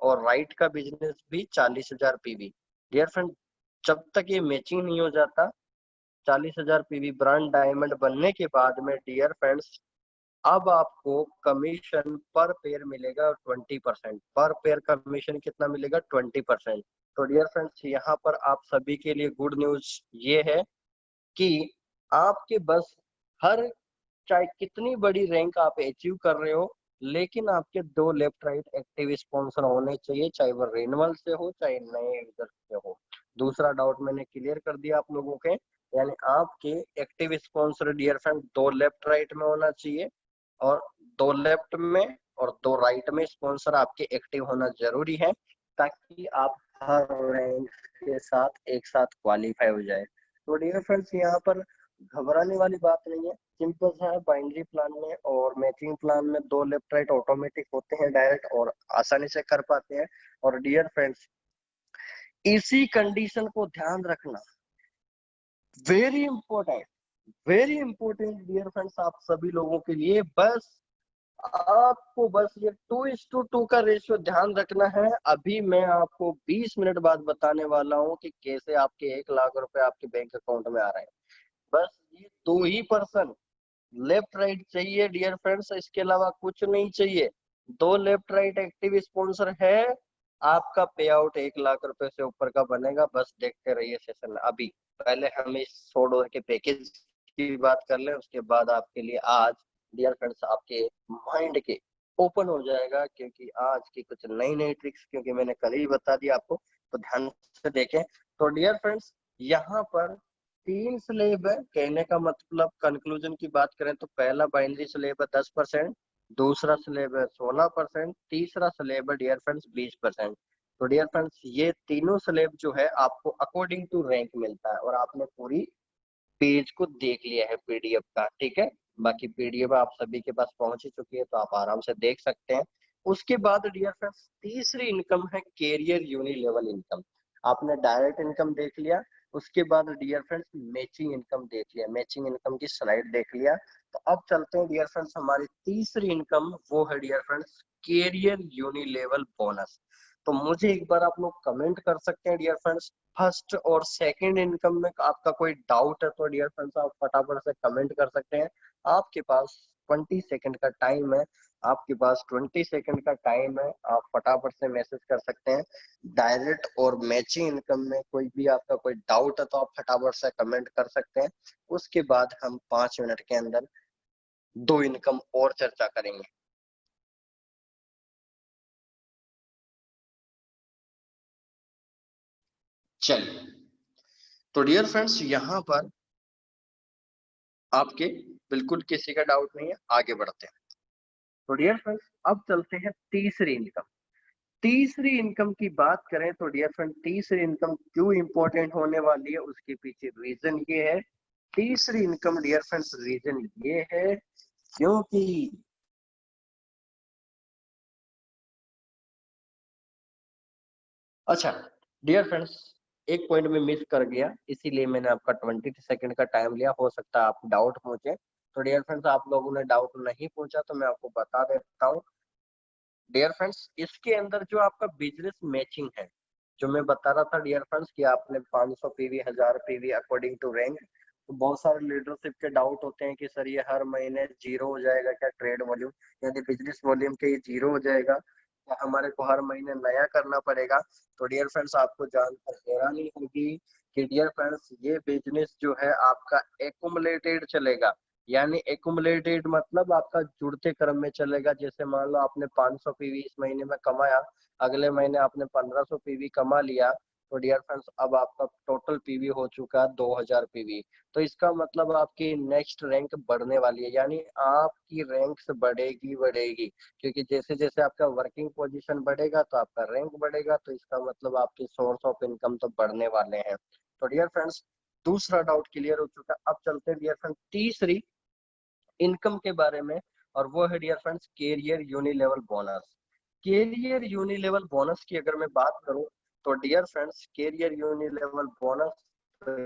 [SPEAKER 1] और राइट का बिजनेस भी 40,000 पीवी। डियर फ्रेंड जब तक ये मैचिंग नहीं हो जाता 40,000 पीवी ब्रांड डायमंड बनने के बाद में डियर फ्रेंड्स अब आपको कमीशन पर पेयर मिलेगा 20%। पर पेयर कमीशन कितना मिलेगा? 20%। तो डियर फ्रेंड्स यहाँ पर आप सभी के लिए गुड न्यूज ये है कि आपके बस हर चाहे कितनी बड़ी रैंक आप अचीव कर रहे हो, लेकिन आपके 2 लेफ्ट राइट एक्टिव स्पॉन्सर होने चाहिए, चाहे वो रिन्यूअल से हो चाहे नए यूजर से हो। दूसरा डाउट मैंने क्लियर कर दिया आप लोगों के, यानी आपके active sponsor dear friend 2 left right में होना चाहिए और 2 लेफ्ट में और 2 राइट में स्पॉन्सर आपके एक्टिव होना जरूरी है, ताकि आप हर रैंक के साथ एक साथ क्वालिफाई हो जाए। तो डियर फ्रेंड्स यहाँ पर घबराने वाली बात नहीं है, सिंपल सा है। बाइनरी प्लान में और मैचिंग प्लान में 2 लेफ्ट राइट ऑटोमेटिक होते हैं डायरेक्ट और आसानी से कर पाते हैं। और डियर फ्रेंड्स इसी कंडीशन को ध्यान रखना, very important, very important dear friends आप सभी लोगों के लिए। बस आपको बस ये 2:2 का रेशियो ध्यान रखना है। अभी मैं आपको 20 मिनट बाद बताने वाला हूँ कि कैसे आपके 1 लाख रुपए आपके बैंक अकाउंट में आ रहे हैं। बस ये 2 ही पर्सन लेफ्ट राइट चाहिए डियर फ्रेंड्स, इसके अलावा कुछ नहीं चाहिए। 2 लेफ्ट राइट एक्टिव स्पॉन्सर है, आपका पे आउट 1 लाख रुपए से ऊपर का बनेगा। बस देखते रहिए सेशन। अभी पहले हम इस $100 के पैकेज की बात कर ले, उसके बाद आपके लिए आज डियर फ्रेंड्स आपके माइंड के ओपन हो जाएगा, क्योंकि आज की कुछ नई नई ट्रिक्स क्योंकि मैंने कल ही बता दिया आपको, तो ध्यान से देखें। तो डियर फ्रेंड्स यहाँ पर 3 स्लेब है, कहने का मतलब कंक्लूजन की बात करें तो पहला बाइनरी स्लेब है 10%, दूसरा स्लेब है 16%, तीसरा स्लेब है डियर फ्रेंड्स 20%। तो डियर फ्रेंड्स ये तीनों स्लेब जो है आपको अकॉर्डिंग टू रैंक मिलता है और आपने पूरी पेज को देख लिया है पीडीएफ का, ठीक है। बाकी पीडीएफ आप सभी के पास पहुंच ही चुकी है तो आप आराम से देख सकते हैं। उसके बाद डियर फ्रेंड्स तीसरी इनकम है कैरियर यूनि लेवल इनकम। आपने डायरेक्ट इनकम देख लिया, उसके बाद डियर फ्रेंड्स मैचिंग इनकम देख लिया, मैचिंग इनकम की स्लाइड देख लिया। तो अब चलते हैं डियर फ्रेंड्स हमारी तीसरी इनकम, वो है dear friends career uni level bonus. तो मुझे एक बार आप लोग कमेंट कर सकते हैं डियर फ्रेंड्स, फर्स्ट और सेकंड इनकम में आपका कोई डाउट है तो डियर फ्रेंड्स आप फटाफट से कमेंट कर सकते हैं। आपके पास 20 सेकंड का टाइम है, आपके पास 20 सेकंड का टाइम है, आप फटाफट से मैसेज कर सकते हैं। डायरेक्ट और मैचिंग इनकम में कोई भी आपका कोई डाउट है तो आप फटाफट से कमेंट कर सकते हैं। उसके बाद हम 5 मिनट के अंदर 2 इनकम और चर्चा करेंगे। चलिए, तो डियर फ्रेंड्स यहाँ पर आपके बिल्कुल किसी का डाउट नहीं है, आगे बढ़ते हैं। तो डियर फ्रेंड्स अब चलते हैं तीसरी इनकम। तीसरी इनकम की बात करें तो डियर फ्रेंड तीसरी इनकम क्यों इंपॉर्टेंट होने वाली है उसके पीछे रीजन ये है। तीसरी इनकम डियर फ्रेंड्स रीजन ये है क्योंकि अच्छा डियर फ्रेंड्स एक पॉइंट में मिस कर गया, इसीलिए मैंने आपका 20 सेकंड का टाइम लिया, हो सकता है आप डाउट पूछे। तो डियर फ्रेंड्स आप लोगों ने डाउट नहीं पूछा तो मैं आपको बता देता हूँ। डियर फ्रेंड्स इसके अंदर जो आपका बिजनेस मैचिंग है, जो मैं बता रहा था डियर फ्रेंड्स कि आपने 500 PV 1000 PV according to rank, तो बहुत सारे लीडरशिप के डाउट होते हैं कि सर ये हर महीने जीरो हो जाएगा क्या ट्रेड वॉल्यूम, यदि बिजनेस वॉल्यूम के ये जीरो हो जाएगा क्या हमारे को हर महीने नया करना पड़ेगा। तो डियर फ्रेंड्स आपको जानकर हैरानी होगी कि डियर फ्रेंड्स ये बिजनेस जो है आपका एक्यूमुलेटेड चलेगा, यानी एक्यूमुलेटेड मतलब आपका जुड़ते क्रम में चलेगा। जैसे मान लो आपने 500 पीवी इस महीने में कमाया, अगले महीने आपने 1500 पीवी कमा लिया, तो डियर फ्रेंड्स अब आपका टोटल पीवी हो चुका है 2000 पीवी। तो इसका मतलब आपकी नेक्स्ट रैंक बढ़ने वाली है, यानी आपकी रैंक्स बढ़ेगी बढ़ेगी, क्योंकि जैसे जैसे आपका वर्किंग पोजीशन बढ़ेगा तो आपका रैंक बढ़ेगा, तो इसका मतलब आपके सोर्स ऑफ इनकम तो बढ़ने वाले हैं। तो डियर फ्रेंड्स दूसरा डाउट क्लियर हो चुका। अब चलते हैं डियर फ्रेंड्स तीसरी इनकम के बारे में, और वो है dear friends career uni level bonus. Career uni level bonus की अगर मैं बात करूं तो dear friends career uni level bonus तो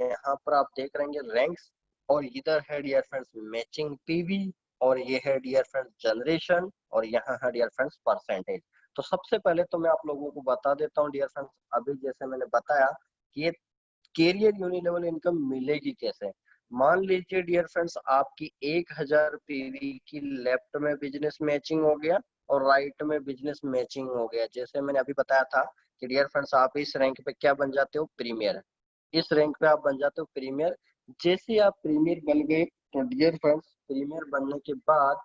[SPEAKER 1] यहाँ पर आप देख रहे हैं रैंक्स, और इधर है डियर फ्रेंड्स मैचिंग पीवी, और ये है डियर फ्रेंड्स जनरेशन, और यहाँ है डियर फ्रेंड्स परसेंटेज। तो सबसे पहले तो मैं आप लोगों को बता देता हूँ डियर फ्रेंड्स, अभी जैसे मैंने बताया कि ये कैरियर यूनिलेवल इनकम मिलेगी कैसे। मान लीजिए डियर फ्रेंड्स आपकी 1000 पीवी की लेफ्ट में बिजनेस मैचिंग हो गया और राइट में बिजनेस मैचिंग हो गया। जैसे मैंने अभी बताया था कि डियर फ्रेंड्स आप इस रैंक पे क्या बन जाते हो, प्रीमियर। इस रैंक पे आप बन जाते हो प्रीमियर। जैसे ही आप प्रीमियर बन गए तो डियर फ्रेंड्स प्रीमियर बनने के बाद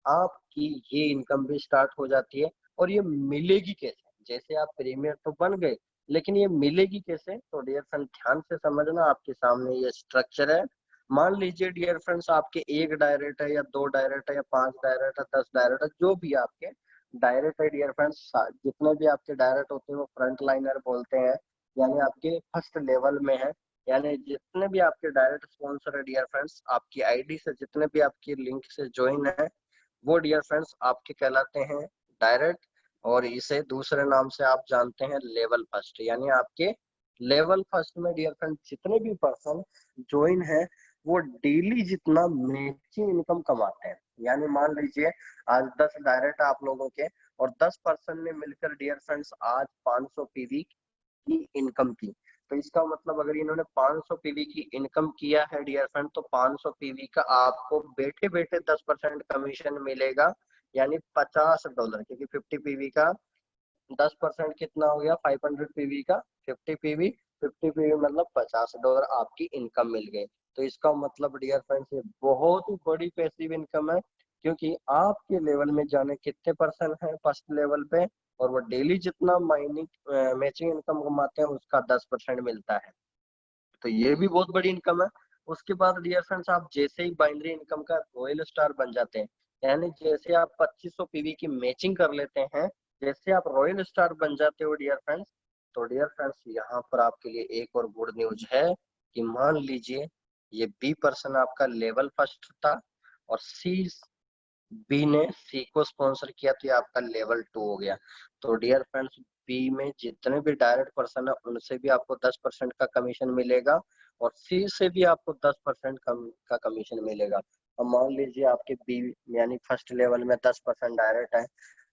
[SPEAKER 1] आपकी ये इनकम भी स्टार्ट हो जाती है। और ये मिलेगी कैसे, जैसे आप प्रीमियर तो बन गए, लेकिन ये मिलेगी कैसे, तो डियर फ्रेंड ध्यान से समझना, आपके सामने ये स्ट्रक्चर है। मान लीजिए डियर फ्रेंड्स आपके एक डायरेक्ट है या दो डायरेक्ट है या 5 डायरेक्ट है 10 डायरेक्ट है, जो भी आपके डायरेक्ट है डियर फ्रेंड्स, जितने भी आपके डायरेक्ट होते हैं वो फ्रंट लाइनर बोलते हैं, यानी आपके फर्स्ट लेवल में है। यानी जितने भी आपके डायरेक्ट स्पॉन्सर है डियर फ्रेंड्स, आपकी आईडी से जितने भी आपकी लिंक से ज्वाइन है, वो डियर फ्रेंड्स आपके कहलाते हैं डायरेक्ट। और इसे दूसरे नाम से आप जानते हैं लेवल फर्स्ट। यानी आपके लेवल फर्स्ट में डियर फ्रेंड जितने भी पर्सन ज्वाइन है, वो डेली जितना मैचिंग इनकम कमाते हैं। यानी मान लीजिए आज 10 डायरेक्ट आप लोगों के, और 10 पर्सन ने मिलकर डियर फ्रेंड्स आज 500 पीवी की इनकम की। तो इसका मतलब अगर इन्होंने 500 पीवी की इनकम किया है डियर फ्रेंड, तो 500 पीवी का आपको बैठे बैठे 10% कमीशन मिलेगा, यानी $50, क्योंकि 50 पीवी का 10% कितना हो गया, 500 पीवी का 50 पीवी, 50 पीवी मतलब $50 आपकी इनकम मिल गई। तो इसका मतलब डियर फ्रेंड्स ये बहुत ही बड़ी पैसिव इनकम है, क्योंकि आपके लेवल में जाने कितने पर्सन है फर्स्ट लेवल पे, और वो डेली जितना माइनिंग मैचिंग इनकम कमाते हैं उसका 10% मिलता है। तो ये भी बहुत बड़ी इनकम है। उसके बाद डियर फ्रेंड्स आप जैसे ही बाइनरी इनकम का रॉयल स्टार बन जाते हैं, यानी जैसे आप 2500 पीवी की मैचिंग कर लेते हैं, जैसे आप रॉयल स्टार बन जाते हो डियर फ्रेंड्स, तो डियर फ्रेंड्स यहाँ पर आपके लिए एक और गुड न्यूज है कि मान लीजिए ये बी पर्सन आपका लेवल फर्स्ट था, और सी बी ने सी को स्पॉन्सर किया, तो ये आपका लेवल 2 हो गया। तो डियर फ्रेंड्स बी में जितने भी डायरेक्ट पर्सन है उनसे भी आपको 10% का कमीशन मिलेगा, और सी से भी आपको 10% का कमीशन मिलेगा। अब मान लीजिए आपके बी यानी फर्स्ट लेवल में 10% डायरेक्ट है।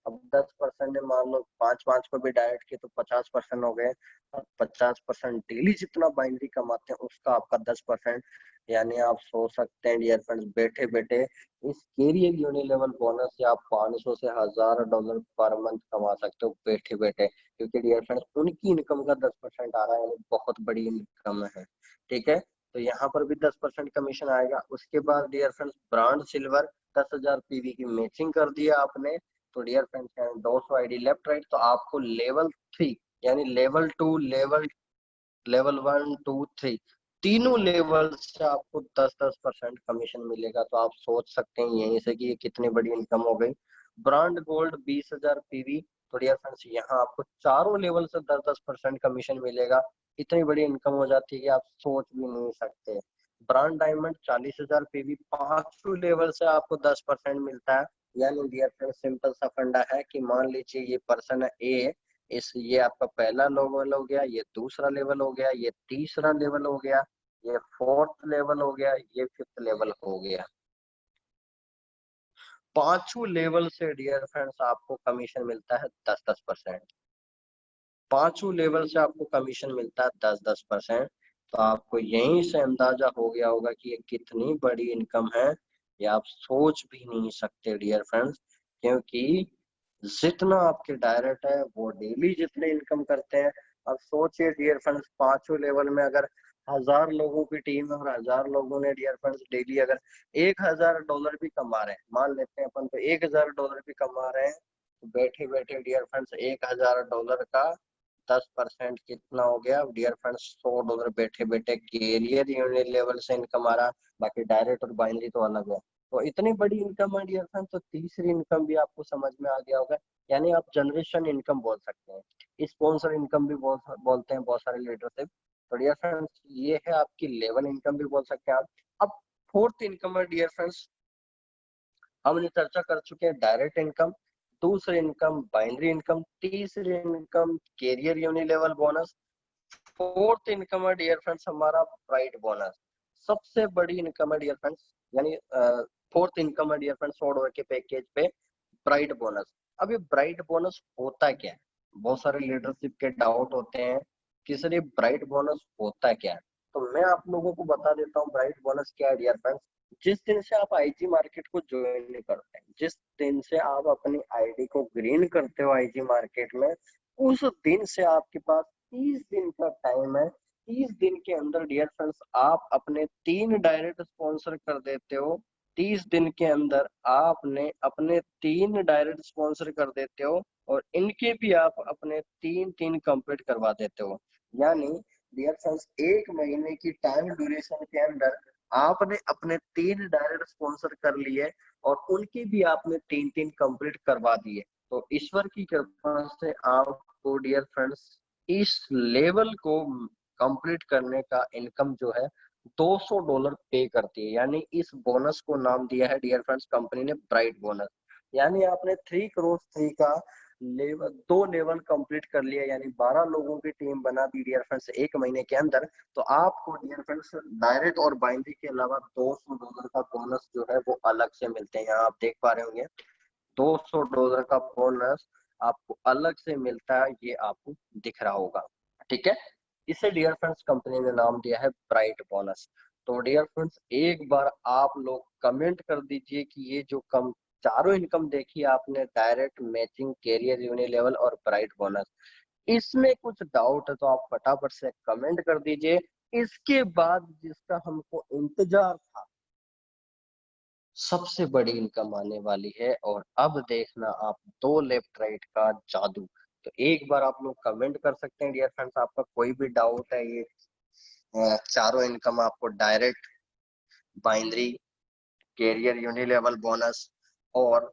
[SPEAKER 1] अब 10% ने मान लो 5-5 को भी डायरेक्ट किए तो 50% हो गए। और 50% डेली जितना बाइनरी कमाते हैं उसका आपका 10%। यानी आप सोच सकते हैं डियर फ्रेंड्स बैठे बैठे इस कैरियर यूनिलेवल बोनस से आप 500 से $1000 पर मंथ कमा सकते हो बैठे बैठे, क्योंकि डियर फ्रेंड्स उनकी इनकम का 10% आ रहा है, यानी बहुत बड़ी इनकम है। ठीक है, तो यहाँ पर भी 10% कमीशन आएगा। उसके बाद dear friends brand silver 10,000 PV की मैचिंग कर दिया आपने, तो dear friends 200 ID left right, तो आपको लेवल 3 यानी लेवल 2 लेवल 1 2 3 तीनों लेवल से आपको 10-10% कमीशन मिलेगा। तो आप सोच सकते हैं यहीं से कि ये कितनी बड़ी इनकम हो गई। ब्रांड गोल्ड 20,000 पीवी, तो डियर फ्रेंड्स यहाँ आपको चारों लेवल से 10-10% कमीशन मिलेगा। इतनी बड़ी इनकम हो जाती है कि आप सोच भी नहीं सकते। ब्रांड डायमंड 40,000 पीवी, पांचों लेवल से आपको 10% मिलता है। यानी डियर फ्रेंड्स सिंपल सा फंडा है कि मान लीजिए ये पर्सन है ए, इस ये आपका पहला लेवल हो गया, ये दूसरा लेवल हो गया, ये तीसरा लेवल हो गया, ये फोर्थ लेवल हो गया, ये फिफ्थ लेवल हो गया। पांचों लेवल से डियर फ्रेंड्स आपको कमीशन मिलता है 10-10%। पांचों लेवल से आपको कमीशन मिलता है 10-10%। तो आपको यहीं से अंदाजा हो गया होगा कि ये कितनी बड़ी इनकम है, ये आप सोच भी नहीं सकते डियर फ्रेंड्स। क्योंकि जितना आपके डायरेक्ट है वो डेली जितने इनकम करते हैं, अब सोचिए डियर फ्रेंड्स पांचों लेवल में अगर 1000 लोगों की टीम है और 1000 लोगों ने डियर फ्रेंड्स डेली अगर $1000 भी कमा रहे हैं, मान लेते हैं अपन तो $1000 भी कमा रहे हैं, तो बैठे बैठे डियर फ्रेंड्स $1000 का 10% कितना हो गया डियर फ्रेंड्स, $100 बैठे बैठे कैरियर यूनिट लेवल से इनकम आ रहा। बाकी डायरेक्ट और बाइनरी तो अलग है। तो इतनी बड़ी इनकम है डियर फ्रेंड्स, तो तीसरी इनकम भी आपको समझ में आ गया होगा, यानी आप जनरेशन इनकम बोल सकते हैं, स्पॉन्सर इनकम भी बोलते हैं बहुत सारे लीडरशिप। तो डियर फ्रेंड्स ये है आपकी लेवल इनकम भी बोल सकते हैं आप। अब फोर्थ इनकम है डियर फ्रेंड्स, हमने चर्चा कर चुके हैं डायरेक्ट इनकम, दूसरी इनकम बाइनरी इनकम, तीसरी income career unilevel bonus, fourth income है डियर फ्रेंड्स हमारा ब्राइट बोनस। सबसे बड़ी इनकम है डियर फ्रेंड्स, यानी फोर्थ इनकम है डियर फ्रेंड्स $100 के पैकेज पे ब्राइट बोनस। अब ये ब्राइट बोनस होता क्या है? बहुत सारे लीडरशिप के डाउट होते हैं कि सर ये ब्राइट बोनस होता क्या है। तो मैं आप लोगों को बता देता हूँ ब्राइट बोनस क्या है डियर फ्रेंड्स। जिस दिन से आप आईजी मार्केट को ज्वाइन करते हैं, जिस दिन से आप अपनी आईडी को ग्रीन करते हो आईजी मार्केट में, उस दिन से आपके पास 30 दिन का टाइम है। 30 दिन के अंदर डियर फ्रेंड्स आप अपने 3 डायरेक्ट स्पॉन्सर कर देते हो। 30 दिन के अंदर आपने अपने 3 डायरेक्ट स्पॉन्सर कर देते हो और इनके भी आप अपने 3 कंप्लीट करवा देते हो। यानी डियर फ्रेंड्स 1 महीने की टाइम ड्यूरेशन के अंदर आपने अपने 3 डायरेक्ट स्पॉन्सर कर लिए और उनके भी आपने 3 कंप्लीट करवा दिए। तो ईश्वर की कृपा से आपको डियर फ्रेंड्स इस लेवल को कंप्लीट करने का इनकम जो है $200 पे करती है। यानी इस बोनस को नाम दिया है डियर फ्रेंड्स कंपनी ने ब्राइट बोनस। यानी आपने 3 करोड़ 3 का लेवल 2 लेवल कंप्लीट कर लिया, यानी 12 लोगों की टीम बना दी डियर फ्रेंड्स 1 महीने के अंदर। तो आपको डियर फ्रेंड्स डायरेक्ट और बाइंडिंग के अलावा $200 का बोनस जो है वो अलग से मिलते हैं। यहाँ आप देख पा रहे होंगे $200 का बोनस आपको अलग से मिलता है, ये आपको दिख रहा होगा। ठीक है, इसे डियर फ्रेंड्स कंपनी ने नाम दिया है ब्राइट बोनस। तो डियर फ्रेंड्स एक बार आप लोग कमेंट कर दीजिए कि ये जो कम चारों इनकम देखी आपने, डायरेक्ट, मैचिंग, कैरियर यूनिलेवल और ब्राइट बोनस, इसमें कुछ डाउट है तो आप फटाफट से कमेंट कर दीजिए। इसके बाद जिसका हमको इंतजार था, सबसे बड़ी इनकम आने वाली है और अब देखना आप दो लेफ्ट राइट का जादू। तो एक बार आप लोग कमेंट कर सकते हैं डियर फ्रेंड्स, आपका कोई भी डाउट है। ये चारों इनकम आपको direct, binary, career unilevel bonus और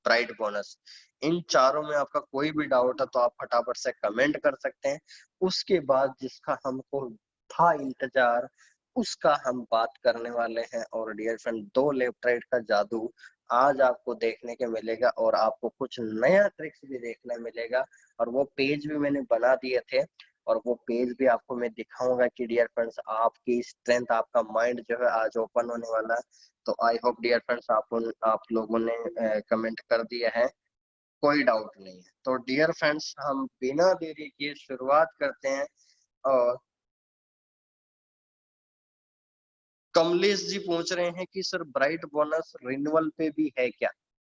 [SPEAKER 1] ब्राइट बोनस, इन चारों में आपका कोई भी डाउट है तो आप फटाफट से कमेंट कर सकते हैं। उसके बाद जिसका हमको था इंतजार, उसका हम बात करने वाले हैं। और डियर फ्रेंड दो लेफ्ट राइट का जादू आज आपको देखने के मिलेगा और आपको कुछ नया ट्रिक्स भी देखने मिलेगा। और वो पेज भी मैंने बना दिए थे और वो पेज भी आपको मैं दिखाऊंगा कि डियर फ्रेंड्स आपकी स्ट्रेंथ, आपका माइंड जो है आज ओपन होने वाला है। तो आई होप डियर फ्रेंड्स आप लोगों ने कमेंट कर दिया है, कोई डाउट नहीं है। तो डियर फ्रेंड्स हम बिना देरी किए शुरुआत करते हैं। और कमलेश जी पूछ रहे हैं कि सर ब्राइट बोनस रिन्यूअल पे भी है क्या?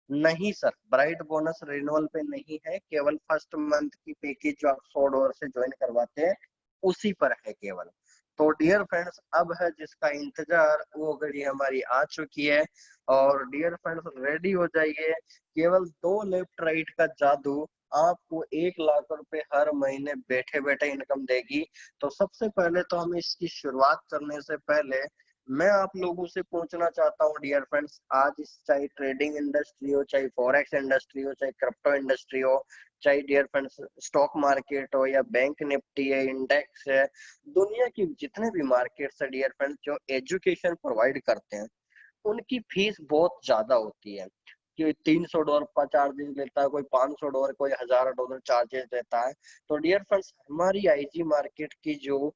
[SPEAKER 1] नहीं सर, ब्राइट बोनस रिन्यूअल पे नहीं है, केवल फर्स्ट मंथ की पैकेज जो आप $100 से ज्वाइन करवाते हैं उसी पर है केवल। तो डियर फ्रेंड्स अब है जिसका इंतजार, वो घड़ी हमारी आ चुकी है। और डियर फ्रेंड्स रेडी हो जाइए, केवल दो लेफ्ट राइट का जादू आपको 1 लाख रुपए हर महीने बैठे बैठे इनकम देगी। तो सबसे पहले तो हम इसकी शुरुआत करने से पहले मैं आप लोगों से पूछना चाहता हूँ डियर फ्रेंड्स, आज इस चाहे ट्रेडिंग इंडस्ट्री हो, चाहे फॉरेक्स इंडस्ट्री हो, चाहे क्रिप्टो इंडस्ट्री हो, चाहे डियर फ्रेंड्स स्टॉक मार्केट हो या बैंक निफ्टी है, इंडेक्स है, दुनिया की जितने भी मार्केट्स है डियर फ्रेंड्स जो एजुकेशन प्रोवाइड करते हैं, उनकी फीस बहुत ज्यादा होती है। कि $300 का चार्जेस लेता है कोई, $500, कोई $1000 चार्जेस देता है। तो डियर फ्रेंड्स हमारी आईजी मार्केट की जो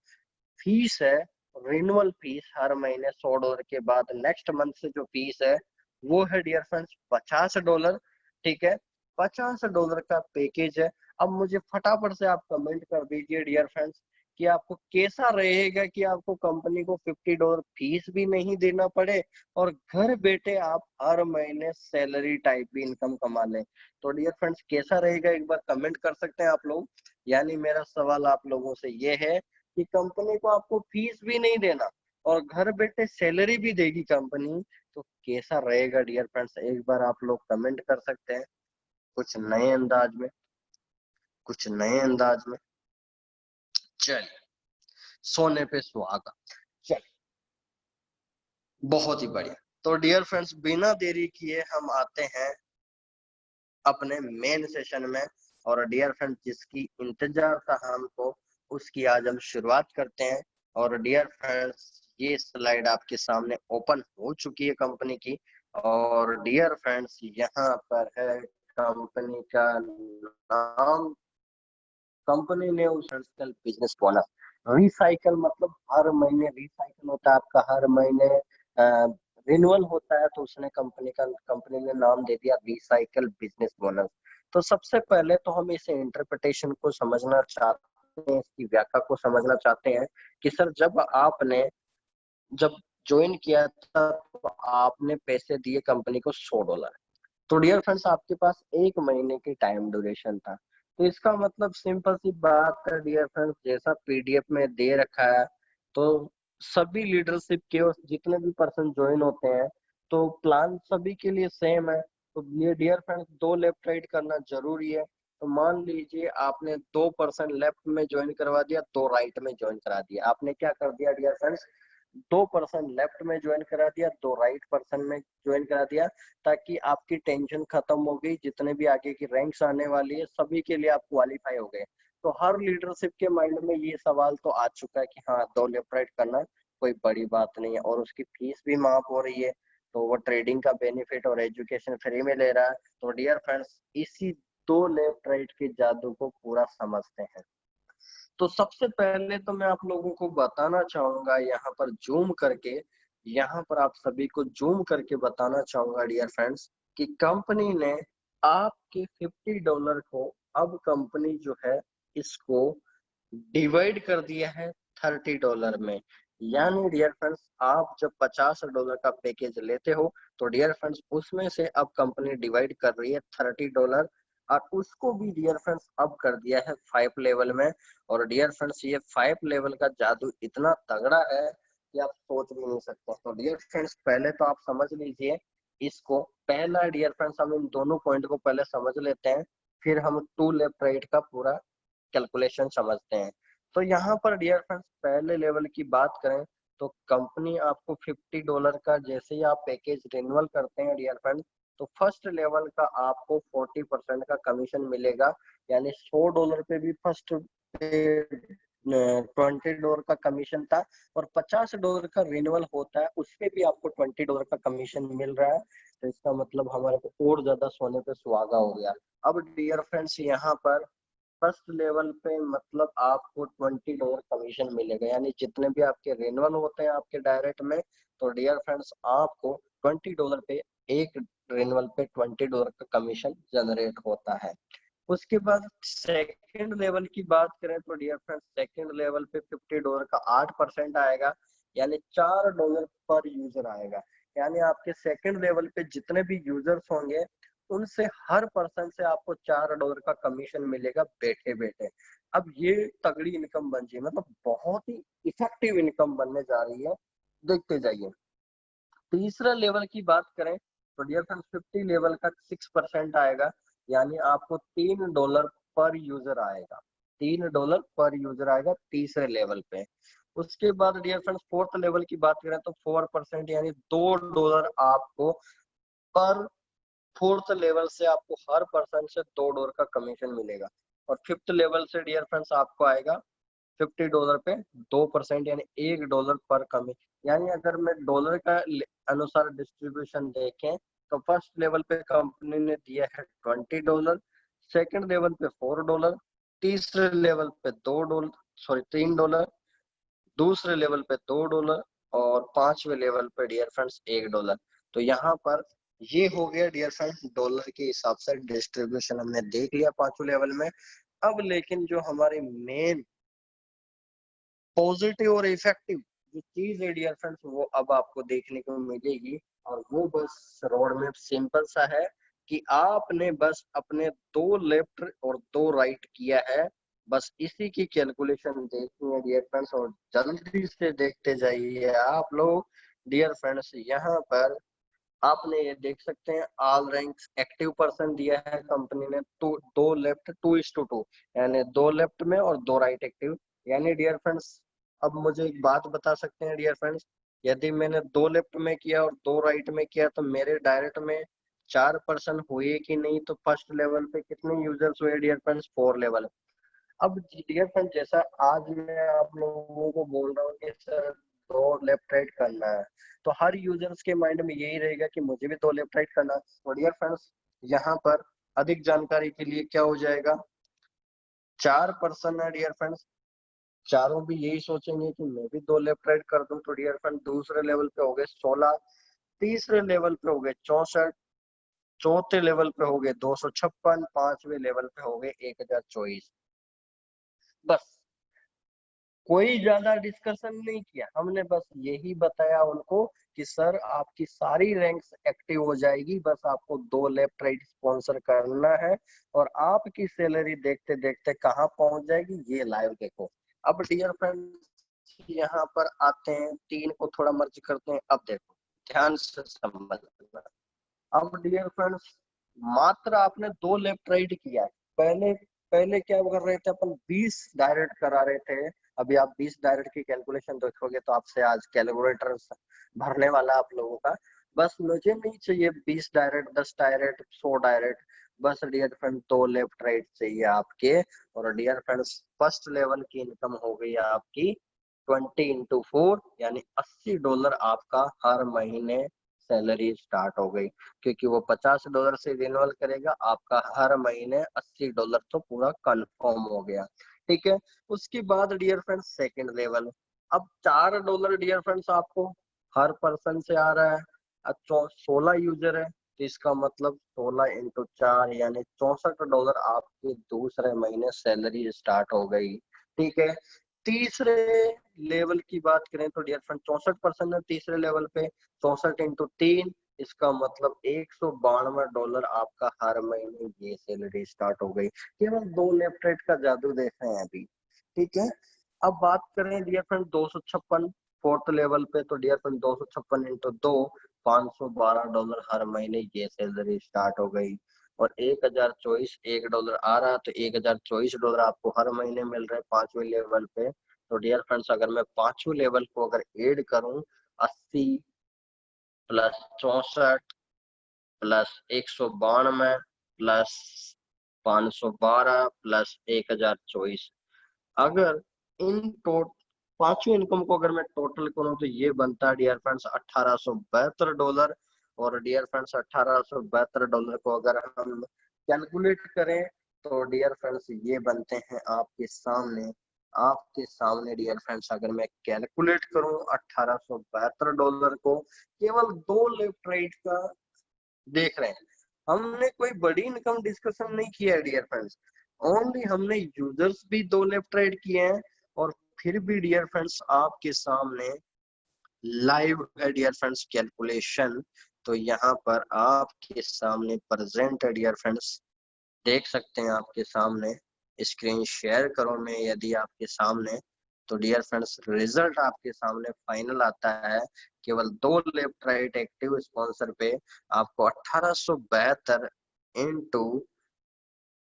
[SPEAKER 1] फीस है, रिन्यूअल फीस हर महीने $100 के बाद नेक्स्ट मंथ से जो फीस है वो है डियर फ्रेंड्स $50। ठीक है, $50 का पैकेज है। अब मुझे फटाफट से आप कमेंट कर दीजिए डियर फ्रेंड्स कि आपको कैसा रहेगा कि आपको कंपनी को $50 फीस भी नहीं देना पड़े और घर बैठे आप हर महीने सैलरी टाइप भी इनकम कमा लें। तो डियर फ्रेंड्स कैसा रहेगा एक बार कमेंट कर सकते हैं आप लोग। यानी मेरा सवाल आप लोगों से ये है कि कंपनी को आपको फीस भी नहीं देना और घर बैठे सैलरी भी देगी कंपनी, तो कैसा रहेगा डियर फ्रेंड्स एक बार आप लोग कमेंट कर सकते हैं। कुछ नए अंदाज में, कुछ नए अंदाज में। चलिए, सोने पे सुहागा। चलिए, बहुत ही बढ़िया। तो डियर फ्रेंड्स बिना देरी किए हम आते हैं अपने मेन सेशन में। और डियर फ्रेंड्स जिसकी इंतजार था हमको, उसकी आज हम शुरुआत करते हैं। और डियर फ्रेंड्स ये स्लाइड आपके सामने ओपन हो चुकी है कंपनी की। और डियर फ्रेंड्स यहाँ पर है कंपनी का नाम, कंपनी ने उस साइकिल बिजनेस बोनस, रिसाइकल मतलब हर महीने रिसाइकल होता है आपका, हर महीने रिन्यूअल होता है, तो उसने कंपनी ने नाम दे दिया रिसाइकल बिजनेस बोनस। तो सबसे पहले तो हम इस इंटरप्रिटेशन को समझना चाहते हैं, इसकी व्याख्या को समझना चाहते हैं कि सर जब ज्वाइन किया था तो आपने पैसे दिए कंपनी को $100। तो डियर फ्रेंड्स आपके पास 1 महीने की टाइम ड्यूरेशन था। तो इसका मतलब सिंपल सी बात है डियर फ्रेंड्स, जैसा पीडीएफ में दे रखा है, तो सभी लीडरशिप के और जितने भी पर्सन ज्वाइन होते हैं तो प्लान सभी के लिए सेम है। तो ये डियर फ्रेंड्स दो लेफ्ट राइट करना जरूरी है। तो मान लीजिए आपने 2% लेफ्ट में ज्वाइन करवा दिया, 2 राइट में ज्वाइन करा दिया। आपने क्या कर दिया डियर फ्रेंड्स, 2% लेफ्ट में ज्वाइन करा दिया, 2 राइट पर्सन में ज्वाइन करा दिया, ताकि आपकी टेंशन खत्म हो गई। जितने भी आगे की रैंक्स आने वाली है सभी के लिए आप क्वालिफाई हो गए। तो हर लीडरशिप के माइंड में ये सवाल तो आ चुका है कि हाँ 2 लेफ्ट राइट करना कोई बड़ी बात नहीं है, और उसकी फीस भी माफ हो रही है, तो वो ट्रेडिंग का बेनिफिट और एजुकेशन फ्री में ले रहा है। तो डियर फ्रेंड्स इसी 2 लेफ्ट राइट के जादू को पूरा समझते हैं। तो सबसे पहले तो मैं आप लोगों को बताना चाहूंगा यहाँ पर जूम करके, यहाँ पर आप सभी को जूम करके बताना चाहूंगा डियर फ्रेंड्स कि कंपनी ने आपके $50 को, अब कंपनी जो है इसको डिवाइड कर दिया है $30 में। यानी डियर फ्रेंड्स आप जब $50 का पैकेज लेते हो तो डियर फ्रेंड्स उसमें से अब कंपनी डिवाइड कर रही है $30, और उसको भी डियर फ्रेंड्स अब कर दिया है 5 लेवल में। और डियर फ्रेंड्स ये 5 लेवल का जादू इतना तगड़ा है कि आप सोच भी नहीं सकते। तो डियर फ्रेंड्स पहले तो आप समझ लीजिए इसको। पहला डियर फ्रेंड्स हम इन दोनों पॉइंट को पहले समझ लेते हैं, फिर हम 2 लेफ्ट राइट का पूरा कैलकुलेशन समझते हैं। तो यहाँ पर डियर फ्रेंड्स पहले लेवल की बात करें तो कंपनी आपको $50 का जैसे ही आप पैकेज रिन्यूअल करते हैं डियर फ्रेंड्स, तो फर्स्ट लेवल का आपको 40% का कमीशन मिलेगा। यानी $100 पे भी फर्स्ट $20 का कमीशन था, और $50 का रिन्यूअल होता है उसपे भी आपको $20 का कमीशन मिल रहा है। तो इसका मतलब हमारे को और ज्यादा सोने पे सुहागा हो गया। अब डियर फ्रेंड्स यहाँ पर फर्स्ट लेवल पे मतलब आपको $20 कमीशन मिलेगा, यानी जितने भी आपके रिन्यूअल होते हैं आपके डायरेक्ट में, तो डियर फ्रेंड्स आपको $20 पे, एक रिन्यूअल पे $20 का कमीशन जनरेट होता है। उसके बाद सेकंड लेवल की बात करें तो डियर फ्रेंड्स सेकंड लेवल पे $50 का 8% आएगा, यानी $4 पर यूजर आएगा। यानी आपके सेकंड लेवल पे जितने भी यूजर्स होंगे उनसे हर पर्सन से आपको $4 का कमीशन मिलेगा बैठे बैठे। अब ये तगड़ी इनकम बन जाए, मतलब बहुत ही इफेक्टिव इनकम बनने जा रही है, देखते जाइए। तीसरा लेवल की बात करें तो डियर फ्रेंड्स 50 लेवल का 6% आएगा, यानी आपको $3 पर यूजर आएगा। $3 पर यूजर आएगा तीसरे लेवल पे। उसके बाद डियर फ्रेंड्स फोर्थ लेवल की बात करें तो 4% यानी $2 आपको पर फोर्थ लेवल से आपको हर पर्सन से $2 का कमीशन मिलेगा। और फिफ्थ लेवल से डियर फ्रेंड्स आपको आएगा $50 पे 2% यानी $1 पर कमी। यानी अगर मैं डॉलर का अनुसार डिस्ट्रीब्यूशन देखें तो फर्स्ट लेवल पे कंपनी ने दिया है $20, सेकंड लेवल पे $4, तीसरे लेवल पे $3, दूसरे लेवल पे $2, और पांचवे लेवल पे डियर फ्रेंड्स $1। तो यहाँ पर ये हो गया डियर फ्रेंड्स डॉलर के हिसाब से डिस्ट्रीब्यूशन हमने देख लिया पांचों लेवल में। अब लेकिन जो हमारी मेन पॉजिटिव और इफेक्टिव जो चीज है डियर फ्रेंड्स वो अब आपको देखने को मिलेगी, और वो बस रोड मैप सिंपल सा है कि आपने बस अपने 2 लेफ्ट और 2 राइट किया है, बस इसी की कैलकुलेशन देखनी है डियर फ्रेंड्स, और जल्दी से देखते जाइए आप लोग। डियर फ्रेंड्स यहाँ पर आपने ये देख सकते हैं ऑल रैंक्स एक्टिव पर्सन दिया है कंपनी ने, 2 लेफ्ट 2:2, यानी 2 लेफ्ट में और 2 राइट एक्टिव। यानी डियर फ्रेंड्स अब मुझे एक बात बता सकते हैं डियर फ्रेंड्स, यदि मैंने 2 लेफ्ट में किया और 2 राइट में किया तो मेरे डायरेक्ट में 4 पर्सन हुए कि नहीं, तो फर्स्ट लेवल पे कितने यूजर्स हुए डियर फ्रेंड्स 4 लेवल। अब डियर फ्रेंड जैसा आज मैं आप लोगों को बोल रहा हूँ कि सर 2 लेफ्ट राइट करना है, तो हर यूजर्स के माइंड में यही रहेगा कि मुझे भी 2 लेफ्ट राइट करना है। तो डियर फ्रेंड्स यहाँ पर अधिक जानकारी के लिए क्या हो जाएगा, 4 पर्सन है डियर फ्रेंड्स, चारों भी यही सोचेंगे कि मैं भी 2 लेफ्ट राइट कर दूं। तो डियर फ्रेंड दूसरे लेवल पे हो गए 16, तीसरे लेवल पे हो गए 64, चौथे लेवल पे हो गए 256, पांचवे लेवल पे हो गए 1024। बस कोई ज्यादा डिस्कशन नहीं किया हमने, बस यही बताया उनको कि सर आपकी सारी रैंक्स एक्टिव हो जाएगी, बस आपको 2 लेफ्ट राइट स्पॉन्सर करना है और आपकी सैलरी देखते देखते कहाँ पहुंच जाएगी ये लाइव देखो। अब डियर फ्रेंड्स यहाँ पर आते हैं, 3 को थोड़ा मर्ज करते हैं। अब देखो ध्यान से समझना। अब डियर फ्रेंड्स मात्र आपने 2 लेफ्ट राइट किया। पहले पहले क्या कर रहे थे अपन, 20 डायरेक्ट करा रहे थे। अभी आप 20 डायरेक्ट की कैलकुलेशन देखोगे तो आपसे आज कैलकुलेटर भरने वाला आप लोगों का। बस मुझे नहीं चाहिए 20 डायरेक्ट, 10 डायरेक्ट, 100 डायरेक्ट। बस डियर फ्रेंड 2 लेफ्ट राइट चाहिए आपके। और डियर फ्रेंड्स फर्स्ट लेवल की इनकम हो गई आपकी 20 × 4 यानी $80 आपका हर महीने सैलरी स्टार्ट हो गई। क्योंकि वो $50 से रिन्यूअल करेगा, आपका हर महीने $80 तो पूरा कंफर्म हो गया। ठीक है, उसके बाद डियर फ्रेंड्स सेकंड लेवल। अब $4 डियर फ्रेंड्स आपको हर पर्सन से आ रहा है। अब 16 यूजर है तो इसका मतलब 16 × 4 यानी $64 आपके दूसरे महीने सैलरी स्टार्ट हो गई। ठीक है, तीसरे लेवल की बात करें तो डियर फ्रेंड 64% है तीसरे लेवल पे, 64 × 3 इसका मतलब $192 आपका हर महीने ये सैलरी स्टार्ट हो गई। केवल 2 लेफ्ट राइट का जादू देख रहे हैं अभी। ठीक है, अब बात करें डियर फ्रेंड 256 फोर्थ लेवल पे, तो डियर फ्रेंड 256 × 2 $512 हर महीने ये सैलरी स्टार्ट हो गई। और 1024 $1 आ रहा, तो $1024 आपको हर महीने मिल रहे 5वें लेवल पे। तो डियर फ्रेंड्स अगर मैं 5वें लेवल को अगर ऐड करूं, 80 प्लस 64 प्लस 192 प्लस 512 प्लस 1024, अगर इन टोट पांचवी इनकम को अगर मैं टोटल करूं तो ये बनता है डियर फ्रेंड्स $1872। और डियर फ्रेंड्स $1872 को अगर हम कैलकुलेट करें तो डियर फ्रेंड्स ये बनते हैं आपके सामने डियर फ्रेंड्स अगर मैं कैलकुलेट करूं $1872 को केवल 2 लेफ्ट राइट का देख रहे हैं। हमने कोई बड़ी इनकम डिस्कशन नहीं किया है डियर फ्रेंड्स, ओनली हमने यूजर्स भी 2 लेफ्ट राइट किए हैं। और फिर भी डियर फ्रेंड्स आपके सामने लाइव है डियर फ्रेंड्स कैलकुलेशन। तो यहाँ पर आपके सामने प्रेजेंट है डियर फ्रेंड्स, देख सकते हैं आपके सामने। स्क्रीन शेयर करो मैं यदि आपके सामने, तो डियर फ्रेंड्स रिजल्ट आपके सामने फाइनल आता है। केवल 2 लेफ्ट राइट एक्टिव स्पॉन्सर पे आपको 1872 इंटू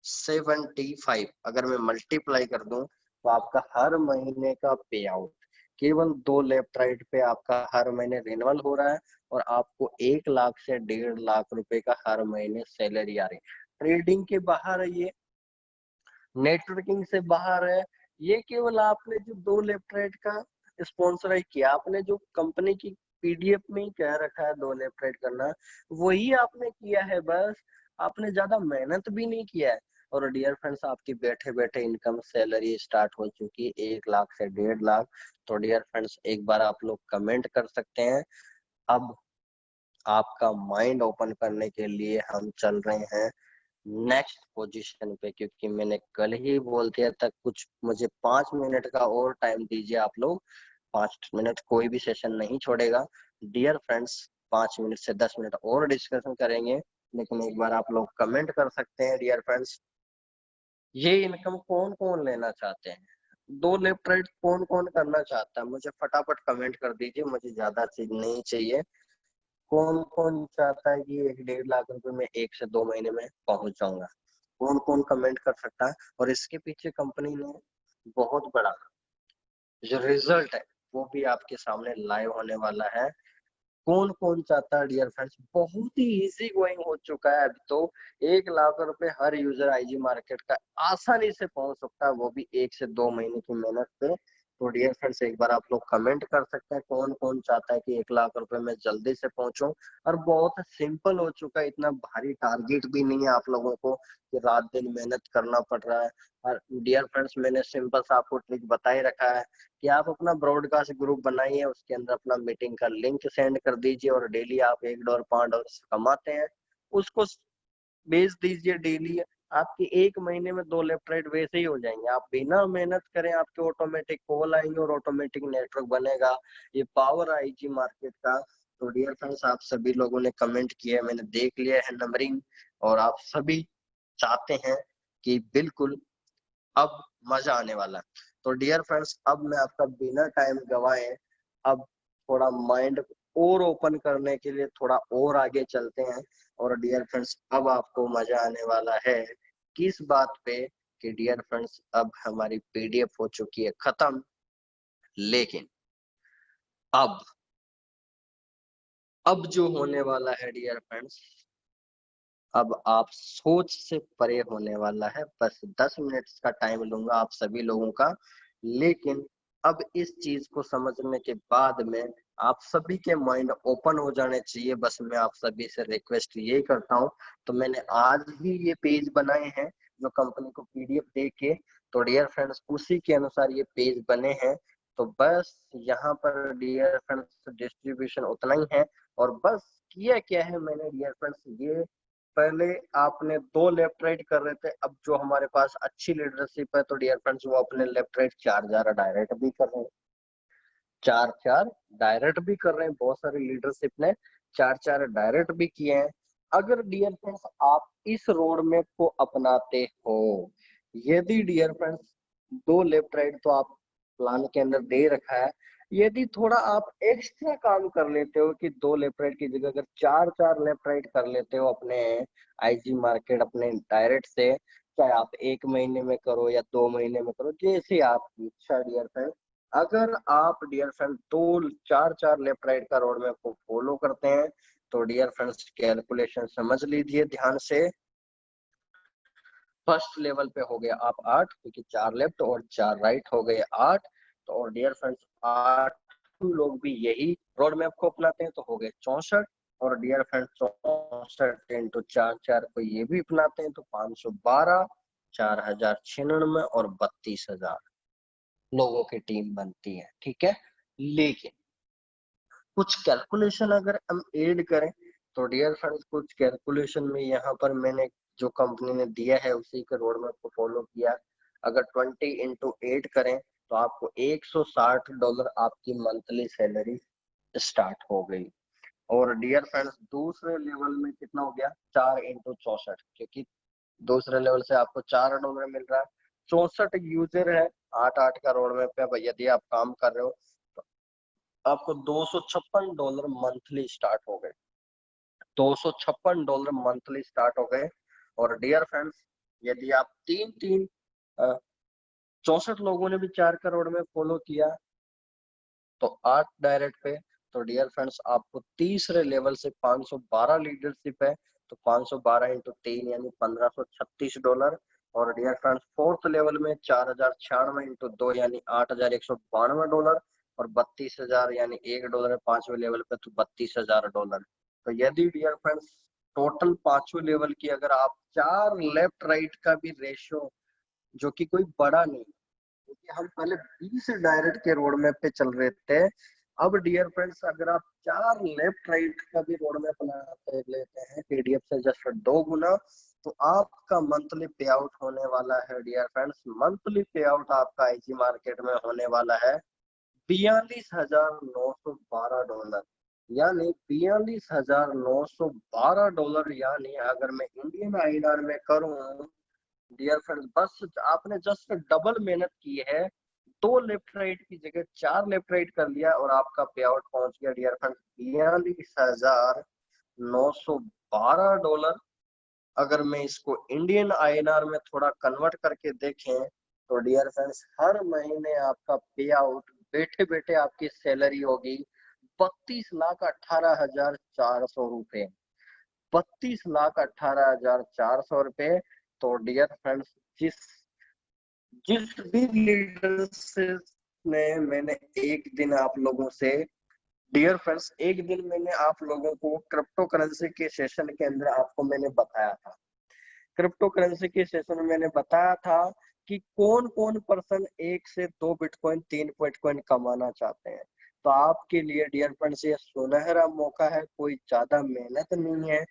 [SPEAKER 1] 75 अगर मैं मल्टीप्लाई कर दूं तो आपका हर महीने का पे आउट केवल 2 लेफ्ट राइट पे आपका हर महीने रिन्यूअल हो रहा है। और आपको 1 लाख से 1.5 लाख रुपए का हर महीने सैलरी आ रही है। ट्रेडिंग के बाहर है ये, नेटवर्किंग से बाहर है ये। केवल आपने जो 2 लेफ्ट राइट का स्पॉन्सर किया, आपने जो कंपनी की पीडीएफ में ही कह रखा है 2 लेफ्ट राइट करना, वही आपने किया है। बस आपने ज्यादा मेहनत भी नहीं किया है। और डियर फ्रेंड्स आपकी बैठे बैठे इनकम सैलरी स्टार्ट हो चुकी है 1 लाख से 1.5 लाख। तो डियर फ्रेंड्स एक बार आप लोग कमेंट कर सकते हैं। अब आपका माइंड ओपन करने के लिए हम चल रहे हैं नेक्स्ट पोजीशन पे, क्योंकि मैंने कल ही बोल दिया था कुछ मुझे 5 मिनट का और टाइम दीजिए आप लोग। 5 मिनट कोई भी सेशन नहीं छोड़ेगा डियर फ्रेंड्स, 5 मिनट से 10 मिनट और डिस्कशन करेंगे। लेकिन एक बार आप लोग कमेंट कर सकते हैं डियर फ्रेंड्स, ये इनकम कौन कौन लेना चाहते हैं, 2 लेफ्ट राइट कौन कौन करना चाहता है, मुझे फटाफट कमेंट कर दीजिए। मुझे ज्यादा चीज नहीं चाहिए। कौन कौन चाहता है कि 1.5 लाख रुपए में 1 से 2 महीने में पहुंच जाऊंगा, कौन कौन कमेंट कर सकता है। और इसके पीछे कंपनी ने बहुत बड़ा जो रिजल्ट है वो भी आपके सामने लाइव होने वाला है। कौन कौन चाहता है डियर फ्रेंड्स, बहुत ही इजी गोइंग हो चुका है अभी तो। 1 लाख रुपए हर यूजर आईजी मार्केट का आसानी से पहुंच सकता है, वो भी 1 से 2 महीने की मेहनत पे। तो डियर फ्रेंड्स एक बार आप लोग कमेंट कर सकते हैं कौन कौन चाहता है कि 1 लाख रुपए में जल्दी से पहुंचूं। और बहुत सिंपल हो चुका है, इतना भारी टारगेट भी नहीं है आप लोगों को कि रात दिन मेहनत करना पड़ रहा है। और डियर फ्रेंड्स मैंने सिंपल सा आपको ट्रिक बता ही रखा है कि आप अपना ब्रॉडकास्ट ग्रुप बनाइए, उसके अंदर अपना मीटिंग का लिंक सेंड कर दीजिए और डेली आप $1 $5 कमाते हैं उसको भेज दीजिए डेली। आपकी 1 महीने में 2 लेफ्ट राइट वैसे ही हो जाएंगे, आप बिना मेहनत करें आपके ऑटोमेटिक कॉल आएंगे और ऑटोमेटिक नेटवर्क बनेगा। ये पावर आईजी मार्केट का। तो डियर फ्रेंड्स आप सभी लोगों ने कमेंट किया है, मैंने देख लिया है नंबरिंग, और आप सभी चाहते हैं कि बिल्कुल अब मजा आने वाला है। तो डियर फ्रेंड्स अब मैं आपका बिना टाइम गवाए अब थोड़ा माइंड और ओपन करने के लिए थोड़ा और आगे चलते हैं। और डियर फ्रेंड्स अब आपको मजा आने वाला है किस बात पे कि डियर फ्रेंड्स अब हमारी पीडीएफ हो चुकी है खत्म, लेकिन अब जो होने वाला है डियर फ्रेंड्स, अब आप सोच से परे होने वाला है। बस 10 मिनट का टाइम लूंगा आप सभी लोगों का, लेकिन अब इस चीज को समझने के बाद में आप सभी के माइंड ओपन हो जाने चाहिए। बस मैं आप सभी से रिक्वेस्ट ये करता हूँ। तो मैंने आज ही ये पेज बनाए हैं जो कंपनी को पीडीएफ दे के, तो डियर फ्रेंड्स उसी के अनुसार ये पेज बने हैं। तो बस यहाँ पर डियर फ्रेंड्स डिस्ट्रीब्यूशन उतना ही है। और बस किया क्या है मैंने डियर फ्रेंड्स, ये पहले आपने 2 लेफ्ट राइट कर रहे थे, अब जो हमारे पास अच्छी लीडरशिप है तो डियर फ्रेंड्स वो अपने लेफ्ट राइट 4 डायरेक्ट भी कर रहे हैं, 4 डायरेक्ट भी कर रहे हैं। बहुत सारे लीडरशिप ने 4 डायरेक्ट भी किए हैं। अगर डियर फ्रेंड्स आप इस रोड मैप को अपनाते हो, यदि डियर फ्रेंड्स 2 लेफ्ट राइट तो आप प्लान के अंदर दे रखा है, यदि थोड़ा आप एक्स्ट्रा काम कर लेते हो कि 2 लेफ्ट राइट की जगह अगर 4 लेफ्ट राइट कर लेते हो अपने आईजी मार्केट अपने डायरेक्ट से, चाहे आप 1 महीने में करो या 2 महीने में करो, जैसे आपकी इच्छा डियर फ्रेंड। अगर आप डियर फ्रेंड 2 4 4 लेफ्ट राइट का रोड मैप को फॉलो करते हैं तो डियर फ्रेंड्स कैलकुलेशन समझ लीजिए ध्यान से। फर्स्ट लेवल पे हो गया आप 8, क्योंकि 4 लेफ्ट और 4 राइट हो गए 8। तो और डियर फ्रेंड्स 8 लोग भी यही रोड मैप को अपनाते हैं तो हो गए 64। और डियर फ्रेंड्स 64 इंटू 4 को ये भी अपनाते हैं तो 512, 4096 और 32,000 लोगों की टीम बनती है। ठीक है, लेकिन कुछ कैलकुलेशन अगर हम ऐड करें तो डियर फ्रेंड्स कुछ कैलकुलेशन में यहाँ पर मैंने जो कंपनी ने दिया है उसी के रोड मैप को फॉलो किया। अगर 20 इंटू 8 करें तो आपको $160 आपकी मंथली सैलरी स्टार्ट हो गई। और डियर फ्रेंड्स दूसरे लेवल में कितना हो गया, 4 इंटू 64, क्योंकि दूसरे लेवल से आपको $4 मिल रहा है। 64 यूजर है, 8 का रोड मैप पे यदि आप काम कर रहे हो तो आपको $256 मंथली स्टार्ट हो गए, $256 मंथली स्टार्ट हो गए। और डियर फ्रेंड्स यदि आप 64 लोगों ने भी 4 करोड़ में फॉलो किया तो 8 डायरेक्ट पे, तो डियर फ्रेंड्स आपको तीसरे लेवल से 512 लीडरशिप है तो 512 इंटू 3 यानी $1536। और डियर फ्रेंड्स फोर्थ लेवल में 4096 इंटू 2 यानी $8192। और 32,000 यानी $1 है पांचवें लेवल पे तो $32,000। तो यदि डियर फ्रेंड्स टोटल पांचवें लेवल की अगर आप 4 लेफ्ट राइट का भी रेशियो, जो कि कोई बड़ा नहीं, क्योंकि हम पहले 20 डायरेक्ट के रोड मैप पे चल रहे थे, अब डियर फ्रेंड्स अगर आप 4 लेफ्ट राइट का भी रोड मैप बना लेते हैं पीडीएफ से जस्ट 2 गुना, तो आपका मंथली पे आउट होने वाला है डियर फ्रेंड्स, मंथली पे आउट आपका आईजी मार्केट में होने वाला है $42,912, यानी $42,912। यानी अगर मैं इंडियन आईएनआर में करूं डियर फ्रेंड्स, बस आपने जस्ट डबल मेहनत की है, 2 लेफ्ट राइट की जगह 4 लेफ्ट राइट कर लिया और आपका पे आउट पहुंच गया डियर फ्रेंड्स $42,912। अगर मैं इसको इंडियन आईएनआर में थोड़ा कन्वर्ट करके देखें तो डियर फ्रेंड्स हर महीने आपका पे आउट बैठे बैठे आपकी सैलरी होगी 32,18,400 रुपए, 32,18,400 रुपए। तो डियर फ्रेंड्स जिस जिस भी लीडर से ने मैंने एक दिन आप लोगों से डियर फ्रेंड्स एक दिन मैंने आप लोगों को क्रिप्टो करेंसी के सेशन के अंदर आपको मैंने बताया था, क्रिप्टो करेंसी के सेशन में मैंने बताया था कि कौन कौन पर्सन 1 से 2 बिटकॉइन 3 बिटकॉइन कमाना चाहते हैं। तो आपके लिए डियर फ्रेंड्स ये सुनहरा मौका है, कोई ज्यादा मेहनत नहीं है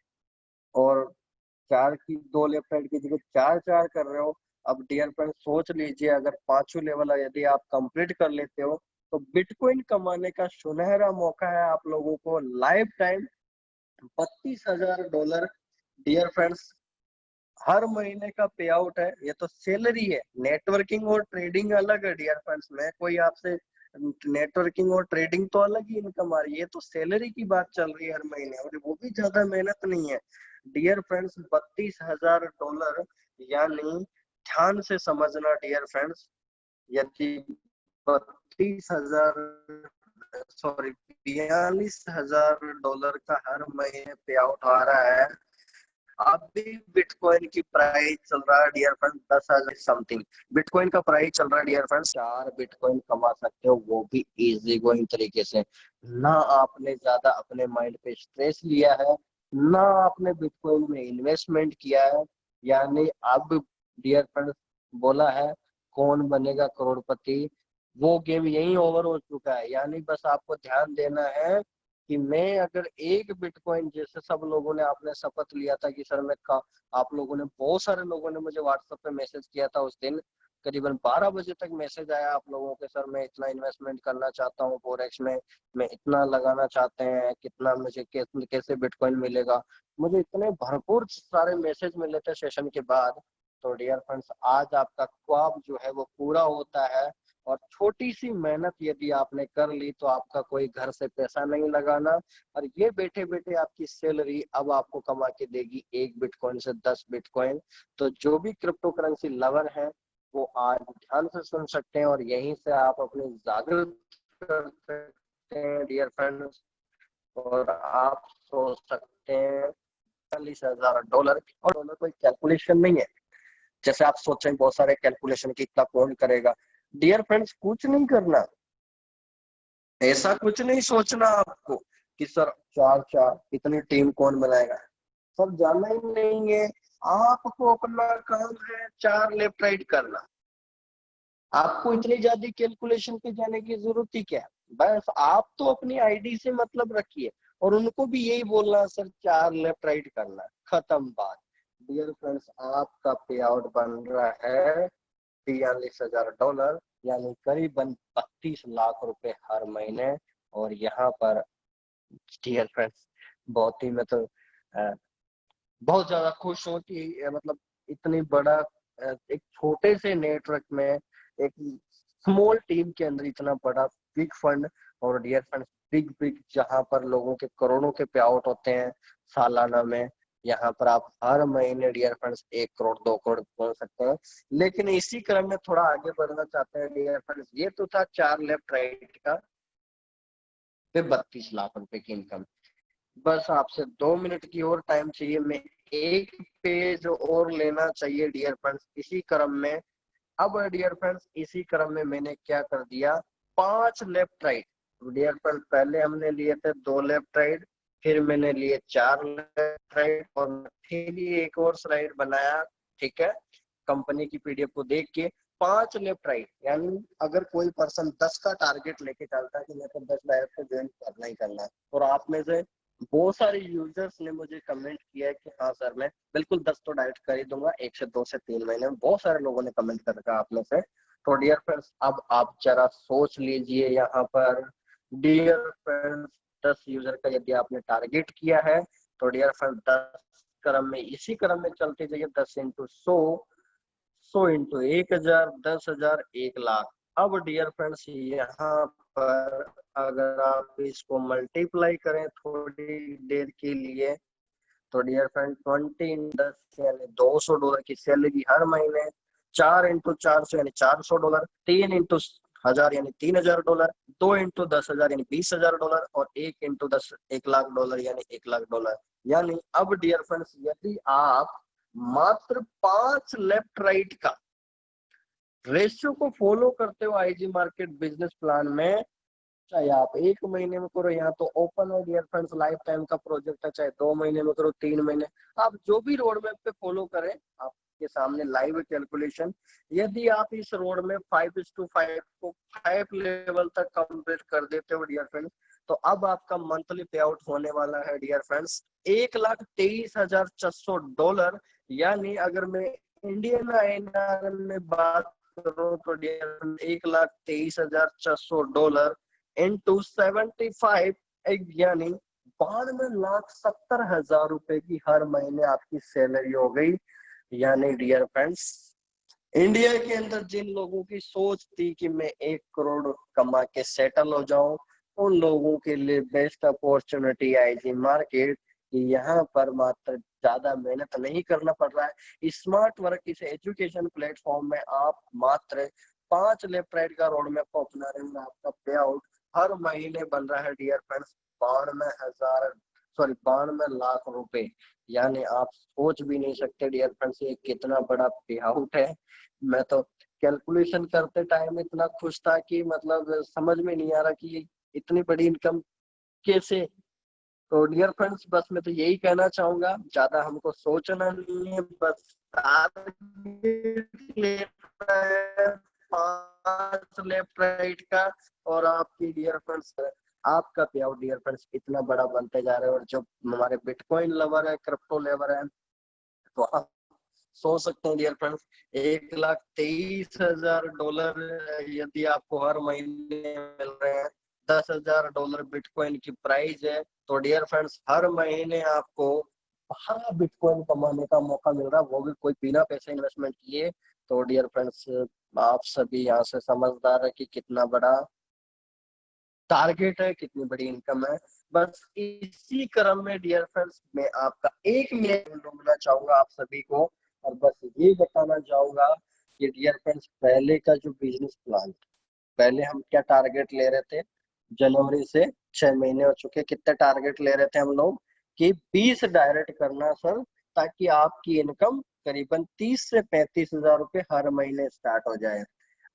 [SPEAKER 1] और 4 की 2 लेफ्ट हैंड की जगह 4 4 कर रहे हो। अब डियर फ्रेंड सोच लीजिए, अगर पांचों लेवल यदि आप कंप्लीट कर लेते हो तो बिटकॉइन कमाने का सुनहरा मौका है आप लोगों को लाइफ टाइम $32,000। डियर फ्रेंड्स हर महीने का पे आउट है, ये तो सैलरी है। नेटवर्किंग और ट्रेडिंग अलग है डियर फ्रेंड्स, मैं कोई आपसे नेटवर्किंग और ट्रेडिंग तो अलग ही इनकम आ रही है, ये तो सैलरी की बात चल रही है हर महीने, और वो भी ज्यादा मेहनत नहीं है डियर फ्रेंड्स। $32,000 यानी ध्यान से समझना डियर फ्रेंड्स, यदि 32,000 सॉरी $42,000 का हर महीने पे आउट आ रहा है। अभी बिटकॉइन की प्राइस चल रहा है डियर फ्रेंड 10,000 समथिंग, बिटकॉइन का प्राइस चल रहा है डियर फ्रेंड 4 बिटकॉइन कमा सकते हो, वो भी इजी गोइंग तरीके से। ना आपने ज्यादा अपने माइंड पे स्ट्रेस लिया है, ना आपने बिटकॉइन में इन्वेस्टमेंट किया है। यानी अब डियर फ्रेंड बोला है कौन बनेगा करोड़पति, वो गेम यही ओवर हो चुका है। यानी बस आपको ध्यान देना है कि मैं अगर 1 बिटकॉइन, जैसे सब लोगों ने आपने शपथ लिया था कि सर मैं आप लोगों ने बहुत सारे लोगों ने मुझे व्हाट्सएप पे मैसेज किया था उस दिन, करीबन 12 बजे तक मैसेज आया आप लोगों के, सर मैं इतना इन्वेस्टमेंट करना चाहता हूँ फोरेक्स में, मैं इतना लगाना चाहते हैं, कितना मुझे कैसे बिटकॉइन मिलेगा। मुझे इतने भरपूर सारे मैसेज मिले थे सेशन के बाद। तो डियर फ्रेंड्स आज आपका ख्वाब जो है वो पूरा होता है, और छोटी सी मेहनत यदि आपने कर ली तो आपका कोई घर से पैसा नहीं लगाना, और ये बैठे बैठे आपकी सैलरी अब आपको कमा के देगी 1 बिटकॉइन से 10 बिटकॉइन। तो जो भी क्रिप्टो करेंसी लवर है वो आज ध्यान से सुन सकते हैं और यहीं से आप अपने जागृत कर सकते हैं डियर फ्रेंड्स। और आप सोच सकते हैं $40,000, और डॉलर कोई कैलकुलेशन नहीं है जैसे आप सोचें बहुत सारे कैलकुलेशन की इतना कौन करेगा। डियर फ्रेंड्स कुछ नहीं करना, ऐसा कुछ नहीं सोचना आपको कि सर चार चार इतनी टीम कौन बनाएगा, सब जानना ही नहीं है। आपको अपना काम है 4 लेफ्ट राइट करना, आपको इतनी ज्यादा कैलकुलेशन पे जाने की जरूरत ही क्या है। बस आप तो अपनी आईडी से मतलब रखिए और उनको भी यही बोलना सर 4 लेफ्ट राइट करना, खत्म बात। डियर फ्रेंड्स आपका पे आउट बन रहा है $43,000, यानी करीबन 32 लाख रुपए हर महीने। और यहाँ पर डियर फ्रेंड्स बहुत ही मतलब बहुत ज्यादा खुश हूँ कि मतलब इतनी बड़ा एक छोटे से नेटवर्क में एक स्मॉल टीम के अंदर इतना बड़ा बिग फंड, और डियर फ्रेंड्स बिग बिग जहां पर लोगों के करोड़ों के पे आउट होते हैं सालाना में, यहाँ पर आप हर महीने डियर फ्रेंड्स 1 करोड़ 2 करोड़ पहुंच सकते हैं। लेकिन इसी क्रम में थोड़ा आगे बढ़ना चाहते हैं डियर फ्रेंड्स, ये तो था 4 लेफ्ट राइट का, फिर 32 लाख रुपए की इनकम। बस आपसे 2 मिनट की और टाइम चाहिए, मैं एक पेज और लेना चाहिए डियर फ्रेंड्स इसी क्रम में। अब डियर फ्रेंड्स इसी क्रम में मैंने क्या कर दिया, 5 लेफ्ट राइट। डियर फ्रेंड्स पहले हमने लिए थे 2 लेफ्ट राइट, फिर मैंने लिए 4 लेफ्ट राइट, और फिर एक और स्लाइड बनाया, ठीक है, कंपनी की पीडीएफ को देख के 5 लेफ्ट राइट। यानी अगर कोई पर्सन 10 का टारगेट लेके चलता है कि मैं तो 10 डायरेक्ट को ज्वाइन करना ही करना है, और आप में से बहुत सारे यूजर्स ने मुझे कमेंट किया है कि हाँ सर मैं बिल्कुल 10 तो डायरेक्ट कर ही दूंगा 1 से 2 से 3 महीने में, बहुत सारे लोगों ने कमेंट कर रखा आप में से। तो डियर फ्रेंड्स अब आप जरा सोच लीजिए यहाँ पर, डियर फ्रेंड्स 10 यूजर का यदि आपने टारगेट किया है तो डियर फ्रेंड्स 10 क्रम में इसी क्रम में चलते जाइए, 10 इंटू 100, 100 इंटू 1,000, 10,000, 1 लाख। अब डियर फ्रेंड्स यहाँ पर अगर आप इसको मल्टीप्लाई करें थोड़ी देर के लिए तो डियर फ्रेंड 20 × 10 यानी $200 की सैलरी हर महीने, 4 × 400 यानी $400, 3 × 1,000 यानी $3,000, 2 × 10,000 यानी $20,000, और 1 × 10 $1 लाख यानी $1 लाख। यानी अब डियर फ्रेंड्स यदि आप मात्र 5 लेफ्ट राइट का रेशियो को फॉलो करते हो आईजी मार्केट बिजनेस प्लान में, चाहे आप 1 महीने में करो, यहाँ तो ओपन है डियर फ्रेंड्स, लाइफ टाइम का प्रोजेक्ट है, चाहे 2 महीने में करो, 3 महीने, आप जो भी रोड मैप पे फॉलो करें, आपके सामने लाइव कैलकुलेशन। यदि आप इस रोड में 5:5 को 5 लेवल तक कंप्लीट कर देते हो डियर फ्रेंड्स, तो अब आपका मंथली पे आउट होने वाला है डियर फ्रेंड्स $1,23,600। यानी अगर मैं इंडियन INR में बात करूं तो डियर $1,23,600 इंटू 75, यानी 92,70,000 रुपए की हर महीने आपकी सैलरी हो गई। यानी डियर फ्रेंड्स, इंडिया के अंदर जिन लोगों की सोच थी कि मैं 1 करोड़ कमा के सेटल हो जाऊं, उन लोगों के लिए बेस्ट अपॉर्चुनिटी आईजी मार्केट। यहाँ पर मात्र ज्यादा मेहनत नहीं करना पड़ रहा है, स्मार्ट वर्क इस एजुकेशन प्लेटफॉर्म में आप मात्र 5 लेफ्ट राइट का रोड मैप को अपना रहे हैं, आपका पे आउट हर महीने बन रहा है डियर फ्रेंड्स 92 लाख रुपए। यानी आप सोच भी नहीं सकते डियर फ्रेंड्स ये कितना बड़ा पे आउट है। मैं तो कैलकुलेशन करते टाइम इतना खुश था कि मतलब समझ में नहीं आ रहा कि इतनी बड़ी इनकम कैसे। तो डियर फ्रेंड्स, बस मैं तो यही कहना चाहूंगा, ज्यादा हमको सोचना नहीं है, बस टारगेट लेना है 5 लेफ्ट राइट का, और आपकी डियर फ्रेंड्स आपका पे आउट डियर फ्रेंड्स इतना बड़ा बनते जा रहा है। और जो हमारे बिटकॉइन लवर है, क्रिप्टो लवर है, तो आप सोच सकते हैं डियर फ्रेंड्स, $1,23,000 यदि आपको हर महीने मिल रहे हैं, $10,000 बिटकॉइन की प्राइस है, तो डियर फ्रेंड्स हर महीने आपको 12 बिटकॉइन कमाने का मौका मिल रहा है, वो भी कोई बिना पैसे इन्वेस्टमेंट किए। तो डियर फ्रेंड्स, आप सभी यहाँ से समझदार है कि कितना बड़ा टारगेट है, कितनी बड़ी इनकम है। बस इसी क्रम में डियर फ्रेंड्स, मैं आपका 1 मिनट लूंगा चाहूंगा आप सभी को, और बस ये बताना चाहूंगा कि डियर फ्रेंड्स पहले का जो बिजनेस प्लान, पहले हम क्या टारगेट ले रहे थे, जनवरी से 6 महीने हो चुके, कितने टारगेट ले रहे थे हम लोग कि 20 डायरेक्ट करना सर, ताकि आपकी इनकम करीबन 30 से 35 हजार रुपए हर महीने स्टार्ट हो जाए।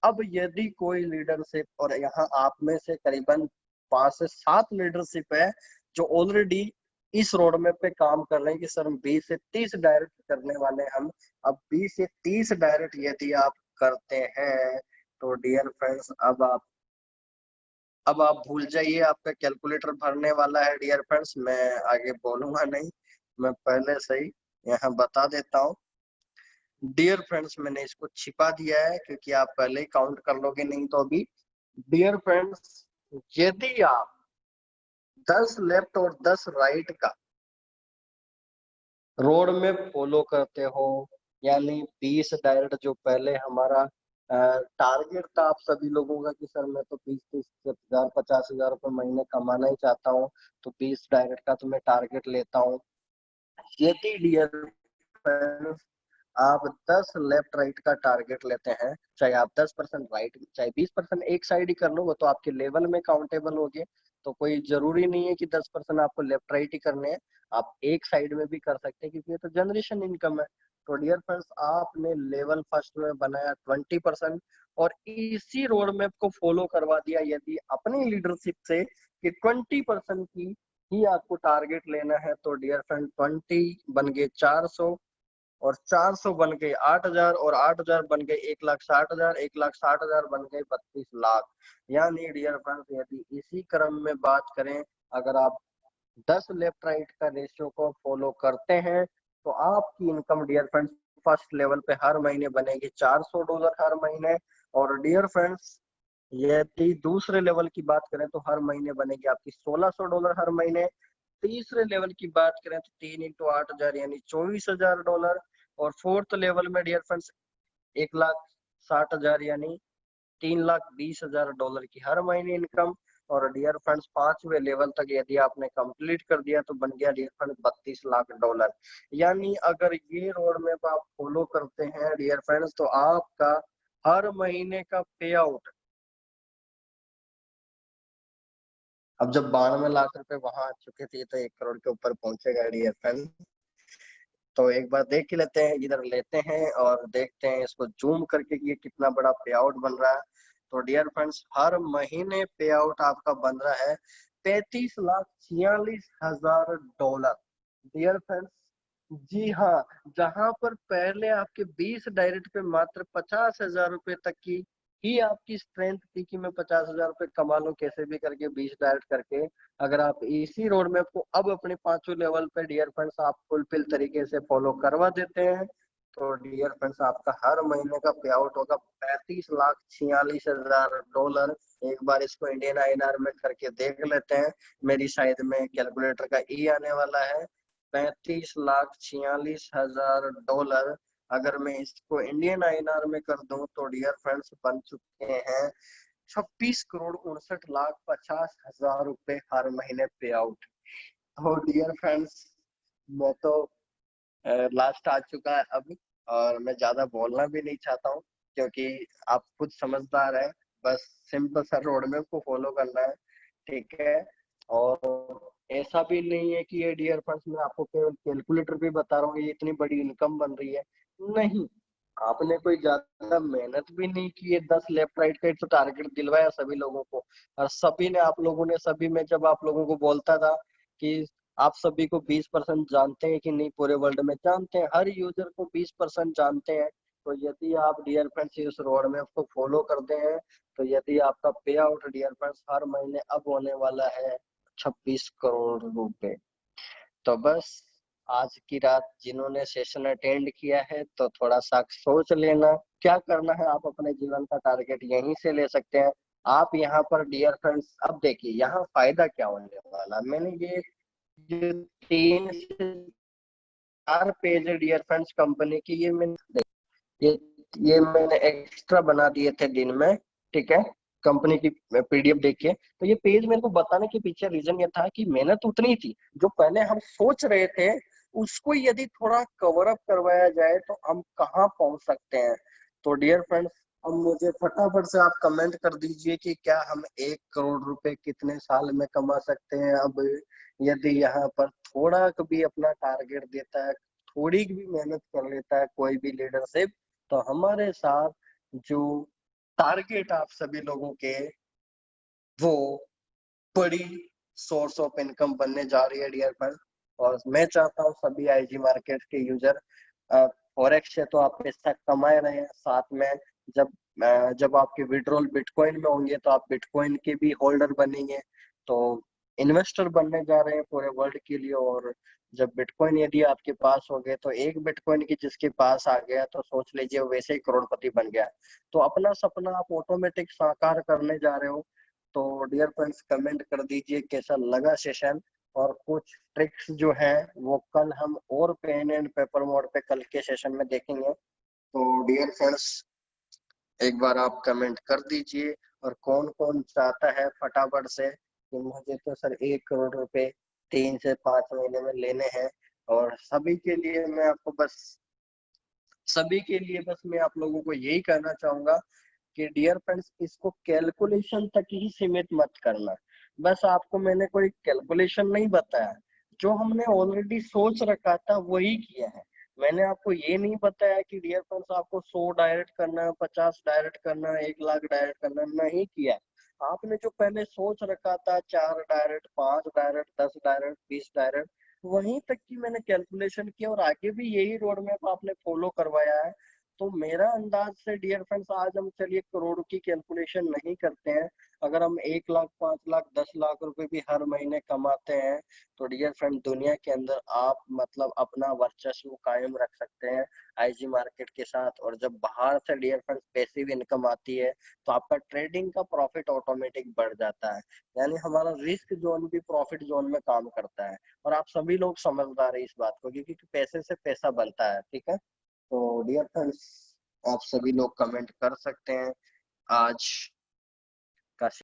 [SPEAKER 1] अब यदि कोई लीडरशिप, और यहाँ आप में से करीबन 5 से 7 लीडरशिप है जो ऑलरेडी इस रोड मैप पे काम कर रहे हैं कि सर हम 20 से 30 डायरेक्ट करने वाले हैं हम। अब 20 से 30 डायरेक्ट यदि आप करते हैं, तो डियर फ्रेंड्स अब आप भूल जाइए, आपका कैलकुलेटर भरने वाला है डियर फ्रेंड्स, मैं आगे बोलूंगा नहीं, मैं पहले से ही यहाँ बता देता हूँ। डियर फ्रेंड्स, मैंने इसको छिपा दिया है क्योंकि आप पहले ही काउंट कर लोगे नहीं तो अभी। डियर फ्रेंड्स, यदि आप 10 लेफ्ट और 10 राइट का रोड में फॉलो करते हो, यानी 20 डायरेक्ट जो पहले हमारा टारगेट था आप सभी लोगों का कि सर मैं तो 20-30 हजार 50 हजार रुपये महीने कमाना ही चाहता हूँ, तो 20 डायरेक्ट का तो मैं टारगेट लेता हूँ। यदि डियर फ्रेंड्स आप 10 लेफ्ट राइट का टारगेट लेते हैं, चाहे आप 10% राइट चाहे 20% एक साइड ही कर लो, वो तो आपके लेवल में काउंटेबल हो गए। तो कोई जरूरी नहीं है कि 10% आपको लेफ्ट राइट ही करने हैं, आप एक साइड में भी कर सकते हैं क्योंकि ये तो जनरेशन इनकम है। तो डियर फ्रेंड्स, आपने लेवल फर्स्ट में बनाया 20%, और इसी रोड मैप को फॉलो करवा दिया यदि अपनी लीडरशिप से कि 20% की ही आपको टारगेट लेना है, तो डियर फ्रेंड 20 बन गए 400, और 400 बन गए 8,000, और 8,000 बन गए 1,60,000, 1,60,000 बन गए 32 लाख। यानी डियर फ्रेंड्स, यदि इसी क्रम में बात करें, अगर आप 10 लेफ्ट राइट का रेशियो को फॉलो करते हैं, तो आपकी income dear friends first level पे हर महीने बनेगी $400 हर महीने। और डियर फ्रेंड्स, यदि दूसरे लेवल की बात करें तो हर महीने बनेगी आपकी $1,600 हर महीने। तीसरे लेवल की बात करें तो 3 × 8,000 यानी $24,000। और फोर्थ लेवल में डियर फ्रेंड्स 1,60,000 यानी $3,20,000 की हर महीने इनकम। और डियर फ्रेंड्स 5वें लेवल तक यदि आपने कंप्लीट कर दिया तो बन गया डियर फ्रेंड्स $32 लाख। यानी अगर ये रोड मैप आप फॉलो करते हैं डियर फ्रेंड्स, तो आपका हर महीने का पे आउट, अब जब 92 लाख रुपए वहां आ चुके थे तो 1 करोड़ के ऊपर पहुंचेगा डियर फ्रेंड्स। तो एक बार देख ही लेते हैं, इधर लेते हैं और देखते हैं इसको जूम करके कि ये कितना बड़ा पे आउट बन रहा है। तो डियर फ्रेंड्स, हर महीने पे आउट आपका बन रहा है 35,46,000 डॉलर। डियर फ्रेंड्स, जी हाँ, जहां पर पहले आपके 20 डायरेक्ट पे मात्र 50,000 रुपए तक की ही आपकी स्ट्रेंथ थी कि मैं 50,000 रुपए कमा लूं कैसे भी करके 20 डायरेक्ट करके। अगर आप इसी रोड मैप को अब अपने पांचों लेवल पे डियर फ्रेंड्स आप फुलफिल तरीके से फॉलो करवा देते हैं, तो डियर फ्रेंड्स आपका हर महीने का पे आउट होगा 35,46,000 डॉलर। एक बार इसको इंडियन आईएनआर में करके देख लेते हैं। मेरी साइड में कैलकुलेटर का ई आने वाला है। 35,46,000 डॉलर अगर मैं इसको इंडियन आईएनआर में कर दूं तो डियर फ्रेंड्स बन चुके हैं 26,61,50,000 रुपए हर महीने पे आउट। तो डियर फ्रेंड्स, मैं तो लास्ट आ चुका है अब, और मैं ज्यादा बोलना भी नहीं चाहता हूँ क्योंकि आप खुद समझदार है। बस सिंपल सा रोड मैप को फॉलो करना है, ठीक है। और ऐसा भी नहीं है कि ये डियर फ्रेंड्स मैं आपको केवल कैलकुलेटर भी बता रहा हूँ ये इतनी बड़ी इनकम बन रही है, नहीं। आपने कोई ज्यादा मेहनत भी नहीं की है, 10 लेफ्ट राइट का तो टारगेट दिलवाया सभी लोगों को, और सभी ने, आप लोगों ने, सभी में जब आप लोगों को बोलता था कि आप सभी को 20% जानते हैं कि नहीं, पूरे वर्ल्ड में जानते हैं, हर यूजर को 20% जानते हैं। तो यदि आप डियर फ्रेंड्स इस रोड मैप को फॉलो करते हैं, तो यदि आपका पे आउट डियर फ्रेंड्स हर महीने अब होने वाला है 26 करोड़ रुपए। तो बस आज की रात जिन्होंने सेशन अटेंड किया है तो थोड़ा सा सोच लेना क्या करना है। आप अपने जीवन का टारगेट यहीं से ले सकते हैं। आप यहाँ पर डियर फ्रेंड्स अब देखिए यहाँ फायदा क्या होने वाला, मैंने ये जो 3 से 4 पेज है डियर फ्रेंड्स कंपनी की, ये ये मैंने एक्स्ट्रा बना दिए थे दिन में, ठीक है, कंपनी की पीडीएफ देख के। तो ये पेज मेरे को बताने के पीछे रीजन ये था कि मेहनत उतनी थी जो पहले हम सोच रहे थे, उसको यदि थोड़ा कवर अप करवाया जाए तो हम कहाँ पहुंच सकते हैं। तो डियर फ्रेंड्स, अब मुझे फटाफट से आप कमेंट कर दीजिए कि क्या हम 1 करोड़ रुपए कितने साल में कमा सकते हैं। अब यदि यहाँ पर थोड़ा कभी अपना टारगेट देता है, थोड़ी भी मेहनत कर लेता है कोई भी लीडरशिप, तो हमारे साथ जो टारगेट आप सभी लोगों के, वो बड़ी सोर्स ऑफ इनकम बनने जा रही है डियर फ्रेंड। और मैं चाहता हूँ सभी आईजी मार्केट के यूजर, फॉरेक्स से तो आप पैसा कमाए रहे हैं, साथ में जब जब आपके विड्रॉल बिटकॉइन में होंगे तो आप बिटकॉइन के भी होल्डर बनेंगे। तो इन्वेस्टर बनने जा रहे हैं पूरे वर्ल्ड के लिए। और जब बिटकॉइन यदि आपके पास हो गए तो एक बिटकॉइन की जिसके पास आ गया तो सोच लीजिए वो वैसे ही करोड़पति बन गया। तो अपना सपना आप ऑटोमेटिक साकार करने जा रहे हो। तो डियर फ्रेंड्स कमेंट कर दीजिए कैसा लगा सेशन, और कुछ ट्रिक्स जो है वो कल हम और पेन एंड पेपर मोड पे कल के सेशन में देखेंगे। तो डियर फ्रेंड्स एक बार आप कमेंट कर दीजिए, और कौन कौन चाहता है फटाफट से कि मुझे तो सर 1 करोड़ रुपए 3 से 5 महीने में लेने हैं। और सभी के लिए बस मैं आप लोगों को यही कहना चाहूंगा कि डियर फ्रेंड्स इसको कैलकुलेशन तक ही सीमित मत करना। बस आपको मैंने कोई कैलकुलेशन नहीं बताया, जो हमने ऑलरेडी सोच रखा था वही किया है। मैंने आपको ये नहीं बताया कि डियर फ्रेंड्स आपको 100 डायरेक्ट करना है, 50 डायरेक्ट करना है, 1 लाख डायरेक्ट करना है, नहीं किया। आपने जो पहले सोच रखा था 4 डायरेक्ट, 5 डायरेक्ट, 10 डायरेक्ट, 20 डायरेक्ट, वहीं तक की मैंने कैलकुलेशन किया और आगे भी यही रोड मैप आपने फॉलो करवाया है। तो मेरा अंदाज से डियर फ्रेंड्स आज हम चलिए करोड़ की कैलकुलेशन नहीं करते हैं, अगर हम 1 लाख, 5 लाख, 10 लाख रुपए भी हर महीने कमाते हैं तो डियर फ्रेंड दुनिया के अंदर आप मतलब अपना वर्चस्व कायम रख सकते हैं आईजी मार्केट के साथ। और जब बाहर से डियर फ्रेंड्स पैसिव इनकम आती है तो आपका ट्रेडिंग का प्रॉफिट ऑटोमेटिक बढ़ जाता है, यानी हमारा रिस्क जोन भी प्रॉफिट जोन में काम करता है। और आप सभी लोग समझदार है इस बात को, क्योंकि पैसे से पैसा बनता है, ठीक है। तो डियर फ्रेंड्स आप सभी लोग कमेंट कर सकते हैं आज का